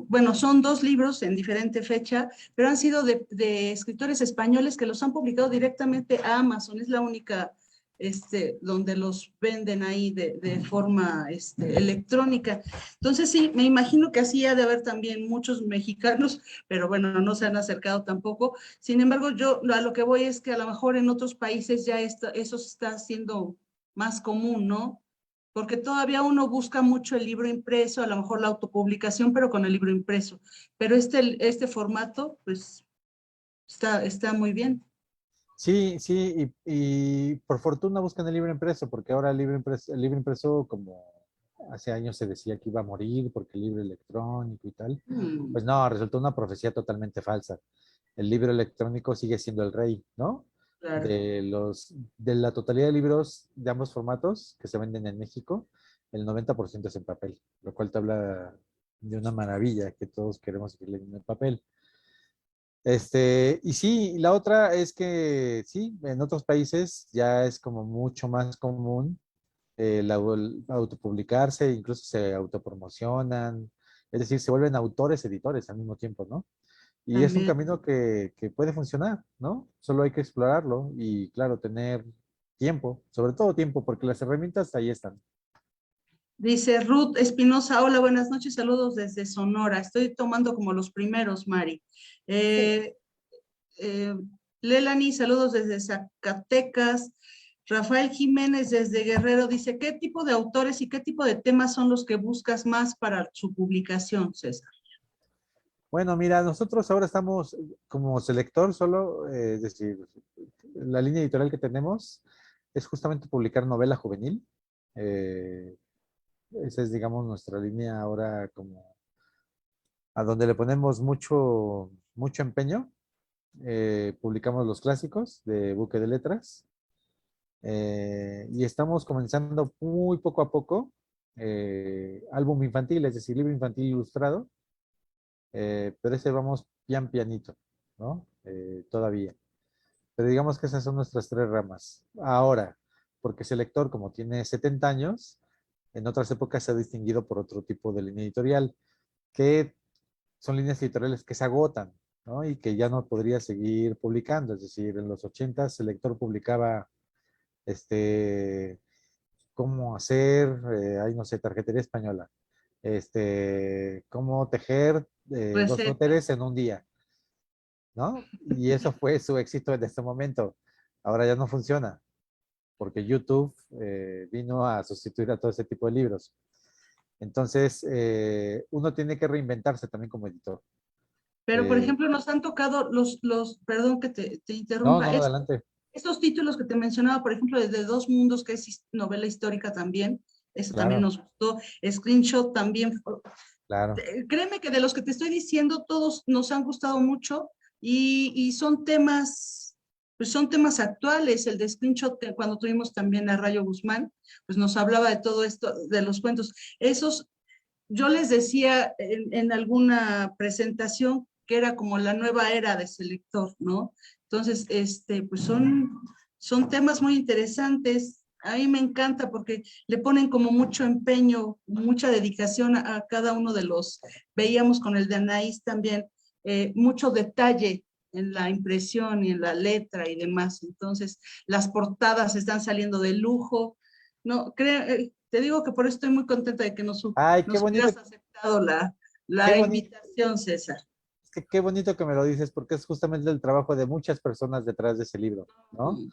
bueno, son dos libros en diferente fecha, pero han sido de escritores españoles que los han publicado directamente a Amazon. Es la única donde los venden ahí de forma electrónica. Entonces, sí, me imagino que así ha de haber también muchos mexicanos, pero bueno, no se han acercado tampoco. Sin embargo, yo a lo que voy es que a lo mejor en otros países ya eso está siendo más común, ¿no? Porque todavía uno busca mucho el libro impreso, a lo mejor la autopublicación, pero con el libro impreso. Pero este formato, pues, está muy bien. Sí, sí, y por fortuna buscan el libro impreso, porque ahora el libro impreso, como hace años se decía que iba a morir porque el libro electrónico y tal, Mm, pues no, resultó una profecía totalmente falsa. El libro electrónico sigue siendo el rey, ¿no? claro. De la totalidad de libros de ambos formatos que se venden en México, el 90% es en papel, lo cual te habla de una maravilla que todos queremos seguir leyendo en papel. Y sí, la otra es que sí, en otros países ya es como mucho más común el autopublicarse, incluso se autopromocionan, es decir, se vuelven autores, editores al mismo tiempo, ¿no? Y es un También. camino que puede funcionar, ¿no? Solo hay que explorarlo y, claro, tener tiempo, sobre todo tiempo, porque las herramientas ahí están. Dice Ruth Espinosa, hola, buenas noches, saludos desde Sonora. Estoy tomando como los primeros, Mari. Sí. Eh, eh, Lelani, saludos desde Zacatecas. Rafael Jiménez desde Guerrero dice, ¿qué tipo de autores y qué tipo de temas son los que buscas más para su publicación, César? Bueno, mira, nosotros ahora estamos como selector solo, es decir, la línea editorial que tenemos es justamente publicar novela juvenil. Eh, Esa es, digamos, nuestra línea ahora como a donde le ponemos mucho empeño. Publicamos los clásicos de Buque de Letras y estamos comenzando muy poco a poco álbum infantil, es decir, libro infantil ilustrado, pero ese vamos pianito, ¿no? Todavía. Pero digamos que esas son nuestras tres ramas. Ahora, porque ese lector, como tiene 70 años, en otras épocas se ha distinguido por otro tipo de línea editorial, que son líneas editoriales que se agotan, ¿no? Y que ya no podría seguir publicando. Es decir, en los 80 el lector publicaba este, cómo hacer, ay, no sé, tarjetería española, cómo tejer dos Recetas. suéteres en un día, ¿no? Y eso fue su éxito en este momento. Ahora ya no funciona, porque YouTube vino a sustituir a todo ese tipo de libros. Entonces, uno tiene que reinventarse también como editor. Pero, por Eh, ejemplo, nos han tocado perdón que te no, interrumpa, no, adelante. estos títulos que te mencionaba, por ejemplo, desde Dos Mundos, que es novela histórica también, eso también Claro, nos gustó, Screenshot también, claro. créeme que de los que te estoy diciendo, todos nos han gustado mucho y son temas, pues son temas actuales. El de Screenshot, cuando tuvimos también a Rayo Guzmán, pues nos hablaba de todo esto, de los cuentos. Esos, yo les decía en alguna presentación que era como la nueva era de Selector, ¿no? Entonces, pues son temas muy interesantes. A mí me encanta porque le ponen como mucho empeño, mucha dedicación a cada uno de los, veíamos con el de Anaís también, mucho detalle en la impresión y en la letra y demás. Entonces, las portadas están saliendo de lujo. No, te digo que por eso estoy muy contenta de que Ay, nos hubieras aceptado qué la bonito, invitación, César. qué bonito que me lo dices, porque es justamente el trabajo de muchas personas detrás de ese libro, ¿no? Mm.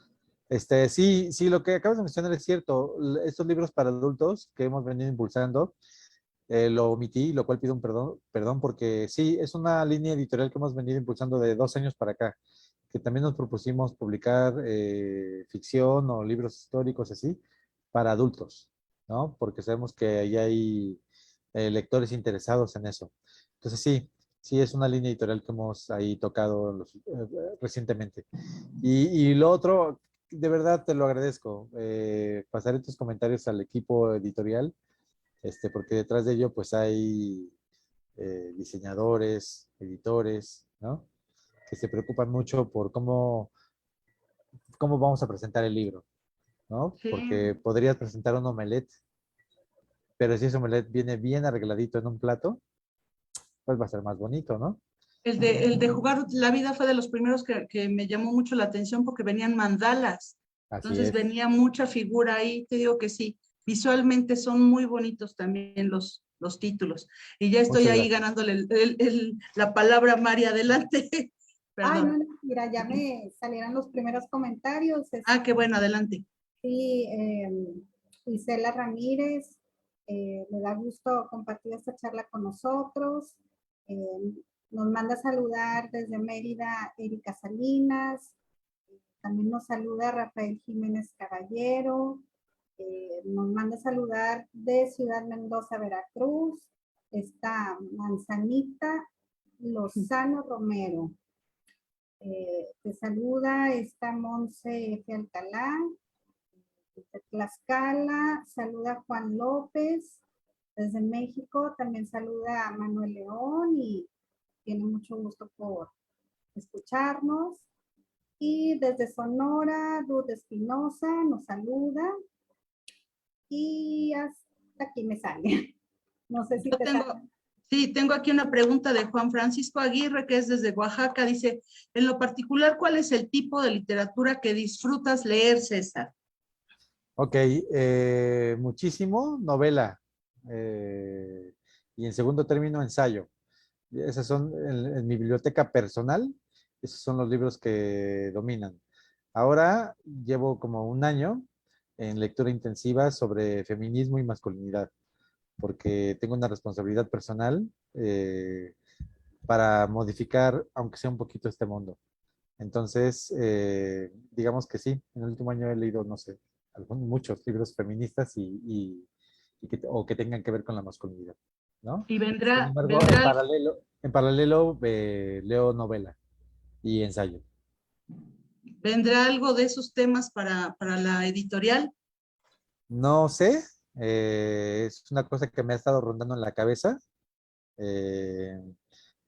Sí, sí, lo que acabas de mencionar es cierto. Estos libros para adultos que hemos venido impulsando, lo omití, lo cual pido un perdón, porque sí, es una línea editorial que hemos venido impulsando de 2 años para acá, que también nos propusimos publicar ficción o libros históricos así para adultos, ¿no? Porque sabemos que ahí hay lectores interesados en eso. Entonces sí, sí es una línea editorial que hemos ahí tocado recientemente. Y lo otro, de verdad te lo agradezco. Pasaré tus comentarios al equipo editorial, porque detrás de ello pues hay diseñadores, editores, ¿no? Que se preocupan mucho por cómo vamos a presentar el libro, ¿no? Sí. Porque podrías presentar un omelette, pero si ese omelette viene bien arregladito en un plato, pues va a ser más bonito, ¿no? El de jugar la vida fue de los primeros que me llamó mucho la atención porque venían mandalas. Así Entonces es. venía mucha figura ahí, te digo que sí. Visualmente son muy bonitos también los títulos. Y ya estoy Muchas ahí gracias. ganándole la palabra a Mari, adelante. Ay, no, Perdón. no, mira, ya me salieron los primeros comentarios. Ah, qué bueno, adelante. Sí, Isela Ramírez, me da gusto compartir esta charla con nosotros. Eh, Nos manda a saludar desde Mérida Erika Salinas. También nos saluda Rafael Jiménez Caballero. Nos manda a saludar de Ciudad Mendoza, Veracruz. Está Manzanita Lozano Romero. Te saluda esta Monse F. Alcalá. De Tlaxcala, saluda Juan López. Desde México también saluda a Manuel León y tiene mucho gusto escucharnos. Y desde Sonora, Ruth Espinosa nos saluda. Y hasta aquí me sale. No sé si Yo te tengo, sale. sí, tengo aquí una pregunta de Juan Francisco Aguirre, que es desde Oaxaca. Dice, en lo particular, ¿cuál es el tipo de literatura que disfrutas leer, César? Ok, muchísimo novela. Y en segundo término, ensayo. Esas son en mi biblioteca personal, esos son los libros que dominan. Ahora llevo como un año en lectura intensiva sobre feminismo y masculinidad, porque tengo una responsabilidad personal para modificar, aunque sea un poquito, este mundo. Entonces, digamos que sí, en el último año he leído, no sé, muchos libros feministas o que tengan que ver con la masculinidad, ¿no? Y Sin vendrá, embargo, vendrá, en paralelo leo novela y ensayo. vendrá algo de esos temas para la editorial. No sé, es una cosa que me ha estado rondando en la cabeza. Eh,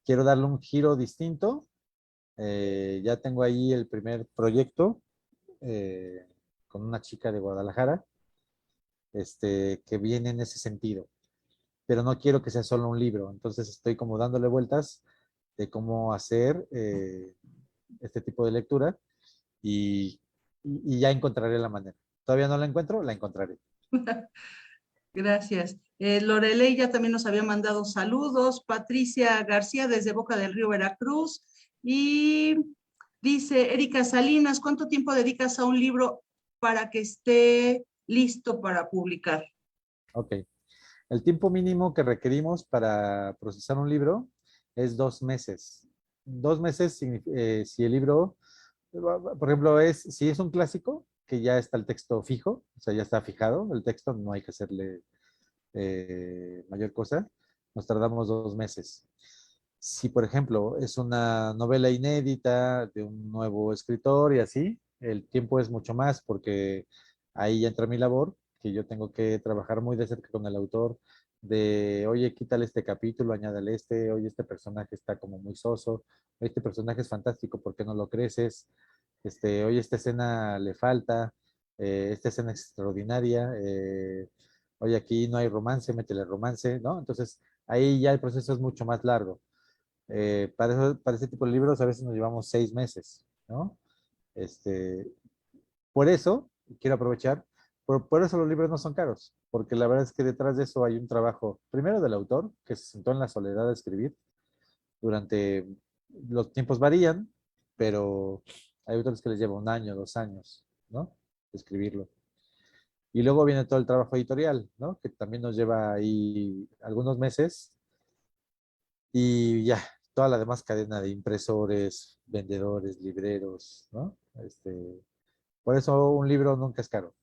Quiero darle un giro distinto. Ya tengo ahí el primer proyecto eh, con una chica de Guadalajara, que viene en ese sentido, pero no quiero que sea solo un libro, entonces estoy como dándole vueltas de cómo hacer este tipo de lectura y, y ya encontraré la manera. Todavía no la encuentro, la encontraré. Gracias. Lorelei ya también nos había mandado saludos. Patricia García desde Boca del Río, Veracruz. Y dice Erika Salinas, ¿cuánto tiempo dedicas a un libro para que esté listo para publicar? Ok. El tiempo mínimo que requerimos para procesar un libro es 2 meses. 2 meses si el libro, por ejemplo, si es un clásico, que ya está el texto fijo, o sea, ya está fijado el texto, no hay que hacerle mayor cosa, nos tardamos 2 meses. Si, por ejemplo, es una novela inédita de un nuevo escritor y así, el tiempo es mucho más porque ahí ya entra mi labor, que yo tengo que trabajar muy de cerca con el autor de, oye, quítale este capítulo, añádale este, oye, este personaje está como muy soso, este personaje es fantástico, ¿por qué no lo creces? Oye, esta escena le falta, esta escena es extraordinaria, oye, aquí no hay romance, métele romance, ¿no? Entonces, ahí ya el proceso es mucho más largo. Para ese tipo de libros a veces nos llevamos 6 meses, ¿no? Este, por eso, quiero aprovechar, por eso los libros no son caros, porque la verdad es que detrás de eso hay un trabajo, primero del autor, que se sentó en la soledad a escribir, durante, los tiempos varían, pero hay autores que les lleva un año, 2 años, ¿no? Escribirlo. Y luego viene todo el trabajo editorial, ¿no? Que también nos lleva ahí algunos meses y ya, toda la demás cadena de impresores, vendedores, libreros, ¿no? Por eso un libro nunca es caro,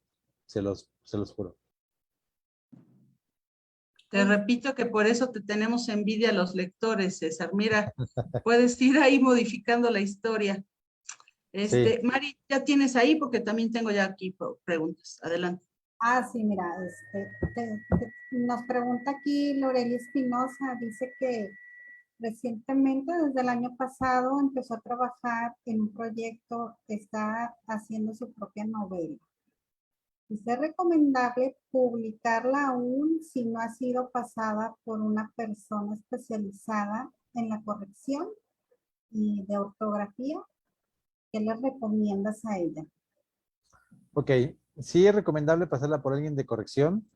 se los juro. Te repito que por eso te tenemos envidia a los lectores, César. Mira, puedes ir ahí modificando la historia. Sí, Mari, ya tienes ahí porque también tengo ya aquí preguntas. Adelante. Sí, mira, nos pregunta aquí Loreli Espinosa, dice que recientemente, desde el año pasado, empezó a trabajar en un proyecto, está haciendo su propia novela. Dice, ¿es recomendable publicarla aún si no ha sido pasada por una persona especializada en la corrección y de ortografía? ¿Qué le recomiendas a ella? ok. Sí es recomendable pasarla por alguien de corrección,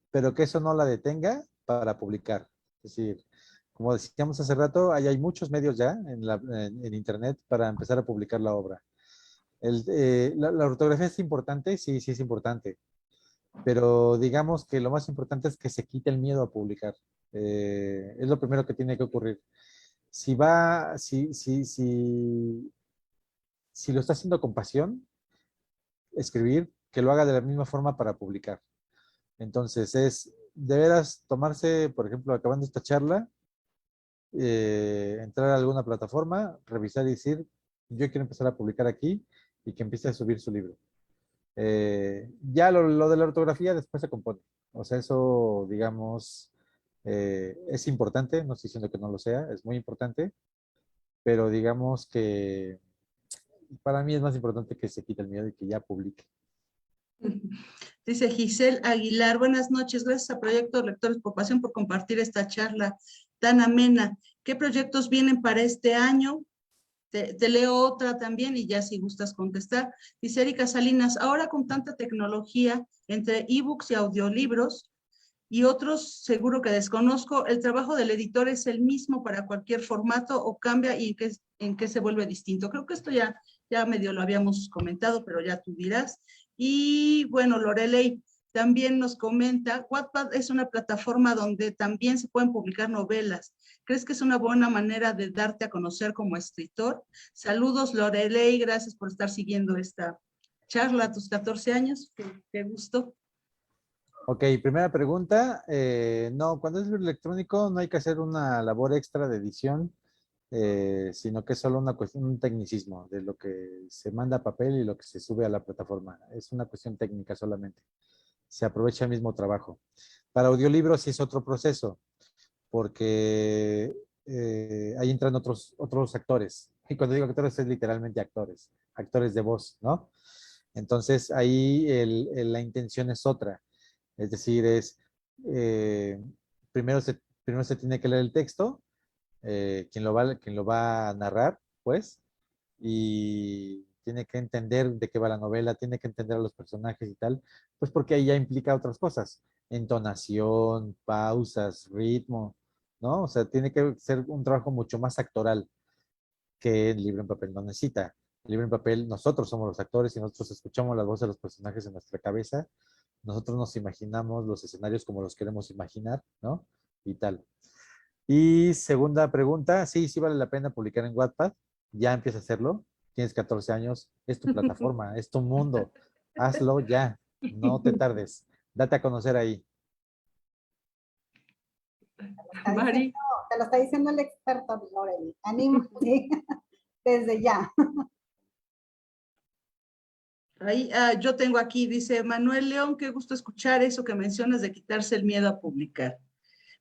pero que eso no la detenga para publicar. Es decir, como decíamos hace rato, hay muchos medios ya en Internet para empezar a publicar la obra. La ortografía es importante, sí, sí es importante, pero digamos que lo más importante es que se quite el miedo a publicar. Es lo primero que tiene que ocurrir. Si lo está haciendo con pasión, escribir, que lo haga de la misma forma para publicar. Entonces, es de veras tomarse, por ejemplo, acabando esta charla, entrar a alguna plataforma, revisar y decir, yo quiero empezar a publicar aquí y que empiece a subir su libro. Ya lo de la ortografía después se compone. O sea, eso, digamos, es importante, no estoy diciendo que no lo sea, es muy importante, pero digamos que para mí es más importante que se quite el miedo y que ya publique. Dice Giselle Aguilar, buenas noches, gracias a Proyecto Lectores por Pasión por compartir esta charla tan amena. ¿Qué proyectos vienen para este año? Te leo otra también y ya si gustas contestar. Dice Erika Salinas, ahora con tanta tecnología entre ebooks y audiolibros y otros seguro que desconozco, ¿el trabajo del editor es el mismo para cualquier formato o cambia y en qué se vuelve distinto? Creo que esto ya medio lo habíamos comentado, pero ya tú dirás. Y bueno, Lorelei también nos comenta, Wattpad es una plataforma donde también se pueden publicar novelas. ¿Crees que es una buena manera de darte a conocer como escritor? Saludos, Lorelei, gracias por estar siguiendo esta charla a tus 14 años. Qué gusto. Ok, primera pregunta. No, cuando es libro electrónico no hay que hacer una labor extra de edición, sino que es solo una cuestión, un tecnicismo de lo que se manda a papel y lo que se sube a la plataforma. Es una cuestión técnica solamente. Se aprovecha el mismo trabajo. Para audiolibros sí es otro proceso, porque ahí entran otros actores. Y cuando digo actores es literalmente actores, actores de voz, ¿no? Entonces ahí la intención es otra. Es decir, eh, primero se tiene que leer el texto, quien lo va a narrar, pues, y tiene que entender de qué va la novela, tiene que entender a los personajes y tal, pues porque ahí ya implica otras cosas, entonación, pausas, ritmo, ¿no? O sea, tiene que ser un trabajo mucho más actoral que el libro en papel no necesita. El libro en papel, nosotros somos los actores y nosotros escuchamos las voces de los personajes en nuestra cabeza, nosotros nos imaginamos los escenarios como los queremos imaginar, ¿no? Y tal. Y segunda pregunta, sí, sí vale la pena publicar en Wattpad, ya empieza a hacerlo, tienes 14 años, es tu plataforma, es tu mundo, hazlo ya, no te tardes, date a conocer ahí. Mari. Te lo está diciendo el experto, Loreli. Anímate desde ya. Ahí, yo tengo aquí, dice Manuel León, qué gusto escuchar eso que mencionas de quitarse el miedo a publicar.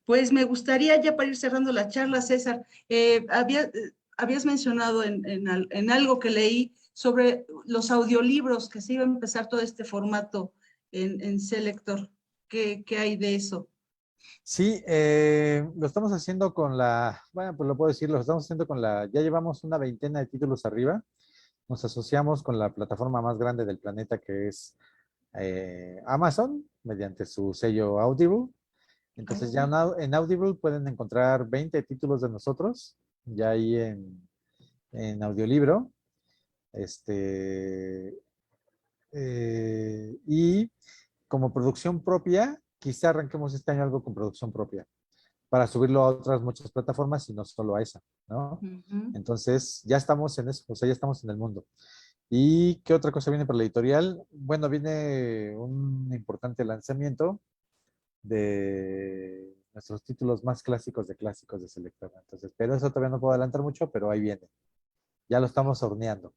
Pues me gustaría ya para ir cerrando la charla, César, habías mencionado en algo que leí sobre los audiolibros, que se iba a empezar todo este formato en Selector. ¿Qué hay de eso? Sí, lo estamos haciendo con bueno, pues lo puedo decir, lo estamos haciendo ya llevamos una veintena de títulos arriba, nos asociamos con la plataforma más grande del planeta que es Amazon, mediante su sello Audible. Entonces ya en Audible pueden encontrar 20 títulos de nosotros, ya ahí en audiolibro. Este, y como producción propia, quizá arranquemos este año algo con producción propia, para subirlo a otras muchas plataformas y no solo a esa, ¿no? Ujú. Entonces ya estamos en eso, o sea, ya estamos en el mundo. ¿Y qué otra cosa viene para la editorial? Bueno, viene un importante lanzamiento de nuestros títulos más clásicos de Selectora. Entonces, pero eso todavía no puedo adelantar mucho, pero ahí viene. Ya lo estamos horneando.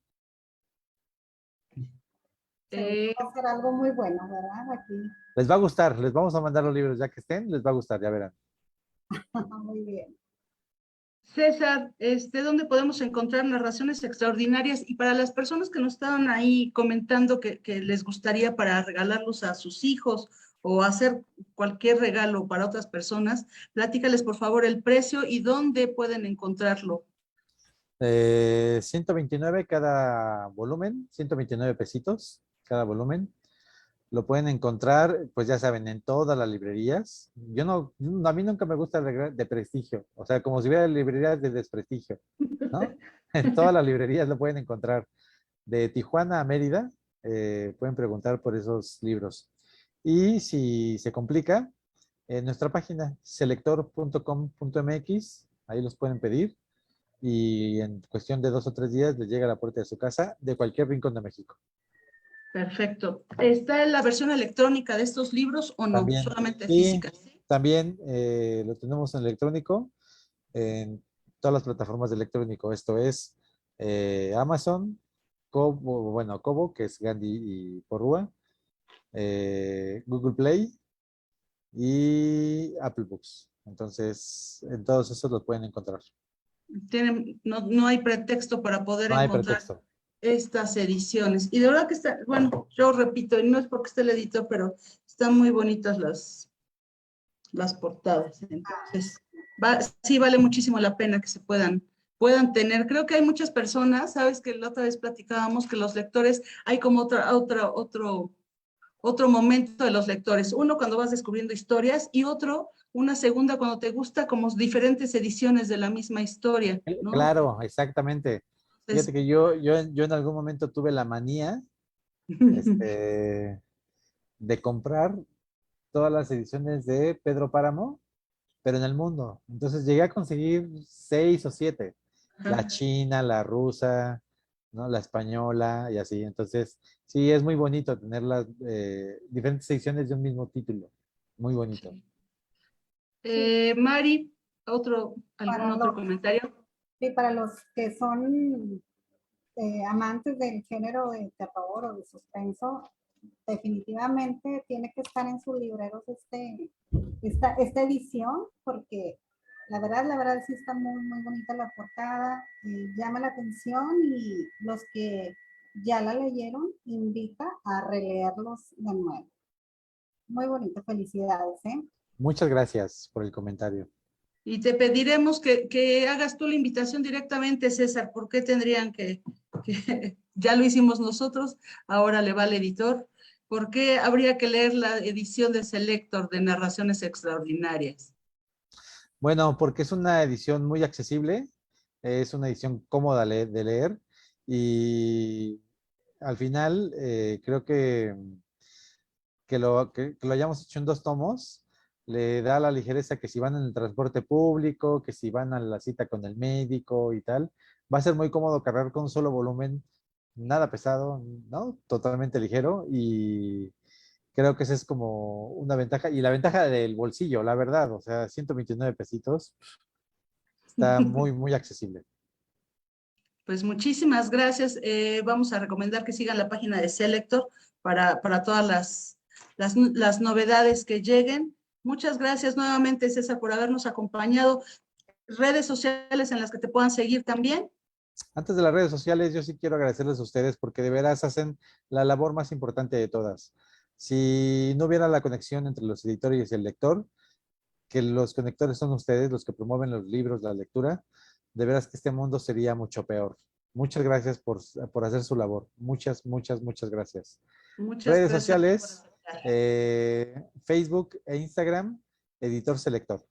Seguro Eh, va a ser algo muy bueno, ¿verdad? Aquí. Les va a gustar, les vamos a mandar los libros ya que estén, les va a gustar, ya verán. Muy bien. César, ¿dónde podemos encontrar narraciones extraordinarias? Y para las personas que nos estaban ahí comentando que les gustaría para regalarlos a sus hijos o hacer cualquier regalo para otras personas, platícales por favor el precio y dónde pueden encontrarlo. 129 cada volumen, 129 pesitos cada volumen. Lo pueden encontrar, pues ya saben, en todas las librerías. Yo no, a mí nunca me gusta el de prestigio, o sea, como si hubiera librerías de desprestigio, ¿no? En todas las librerías lo pueden encontrar. De Tijuana a Mérida, pueden preguntar por esos libros. Y si se complica, en nuestra página selector.com.mx, ahí los pueden pedir y en cuestión de 2 o 3 días les llega a la puerta de su casa de cualquier rincón de México. Perfecto. ¿Está en la versión electrónica de estos libros o no? También, Solamente sí, física. ¿Sí? también lo tenemos en electrónico, en todas las plataformas de electrónico. Esto es Amazon, Kobo, bueno, Kobo, que es Gandhi y Porrúa, Google Play y Apple Books. Entonces, en todos esos los pueden encontrar. no hay pretexto para poder No hay encontrar pretexto. estas ediciones. Y de verdad que está, bueno, yo repito, y no es porque esté el editor, pero están muy bonitas las portadas. Entonces, sí vale muchísimo la pena que se puedan tener. Creo que hay muchas personas, sabes que la otra vez platicábamos que los lectores, hay como otro momento de los lectores. Uno cuando vas descubriendo historias y una segunda cuando te gusta como diferentes ediciones de la misma historia, ¿no? Claro, exactamente. Fíjate Entonces, que yo en algún momento tuve la manía, este, de comprar todas las ediciones de Pedro Páramo, pero en el mundo. Entonces llegué a conseguir 6 o 7. La china, la rusa, ¿no? La española y así. Entonces, sí, es muy bonito tener las diferentes ediciones de un mismo título. Muy bonito. sí. Sí, Mari, ¿algún para otro los, comentario? sí, para los que son amantes del género de terror o de suspenso, definitivamente tiene que estar en sus libreros esta edición, porque la verdad sí está muy, muy bonita la portada, llama la atención y los que ya la leyeron invita a releerlos de nuevo. Muy bonito, felicidades, ¿eh? Muchas gracias por el comentario. Y te pediremos que hagas tú la invitación directamente, César. ¿Por qué tendrían ya lo hicimos nosotros, ahora le va al editor? ¿Por qué habría que leer la edición de Selector de Narraciones Extraordinarias? Bueno, porque es una edición muy accesible, es una edición cómoda de leer y al final creo que lo hayamos hecho en 2 tomos le da la ligereza que si van en el transporte público, que si van a la cita con el médico y tal, va a ser muy cómodo cargar con un solo volumen, nada pesado, ¿no? Totalmente ligero y creo que esa es como una ventaja. Y la ventaja del bolsillo, la verdad, o sea, 129 pesitos, está muy, muy accesible. Pues muchísimas gracias. Vamos a recomendar que sigan la página de Selector para todas las novedades que lleguen. Muchas gracias nuevamente, César, por habernos acompañado. Redes sociales en las que te puedan seguir también. Antes de las redes sociales, yo sí quiero agradecerles a ustedes porque de veras hacen la labor más importante de todas. Si no hubiera la conexión entre los editores y el lector, que los conectores son ustedes los que promueven los libros, la lectura, de veras que este mundo sería mucho peor. Muchas gracias por hacer su labor. Muchas, muchas, muchas gracias. Muchas Redes gracias por sociales, aceptar. Facebook e Instagram, Editor Selector.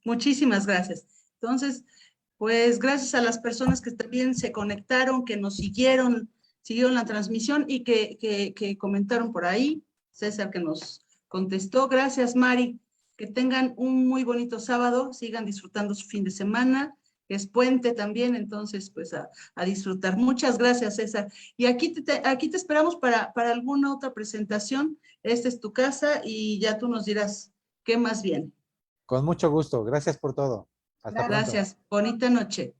Muchísimas gracias. Entonces, pues gracias a las personas que también se conectaron, que nos siguieron la transmisión y que comentaron por ahí. César que nos contestó. Gracias, Mari. Que tengan un muy bonito sábado, sigan disfrutando su fin de semana. Es puente también, entonces, pues a disfrutar. Muchas gracias, César. Y aquí te esperamos para alguna otra presentación. Esta es tu casa y ya tú nos dirás qué más viene. Con mucho gusto. Gracias por todo. Hasta Gracias. pronto. Gracias. Bonita noche.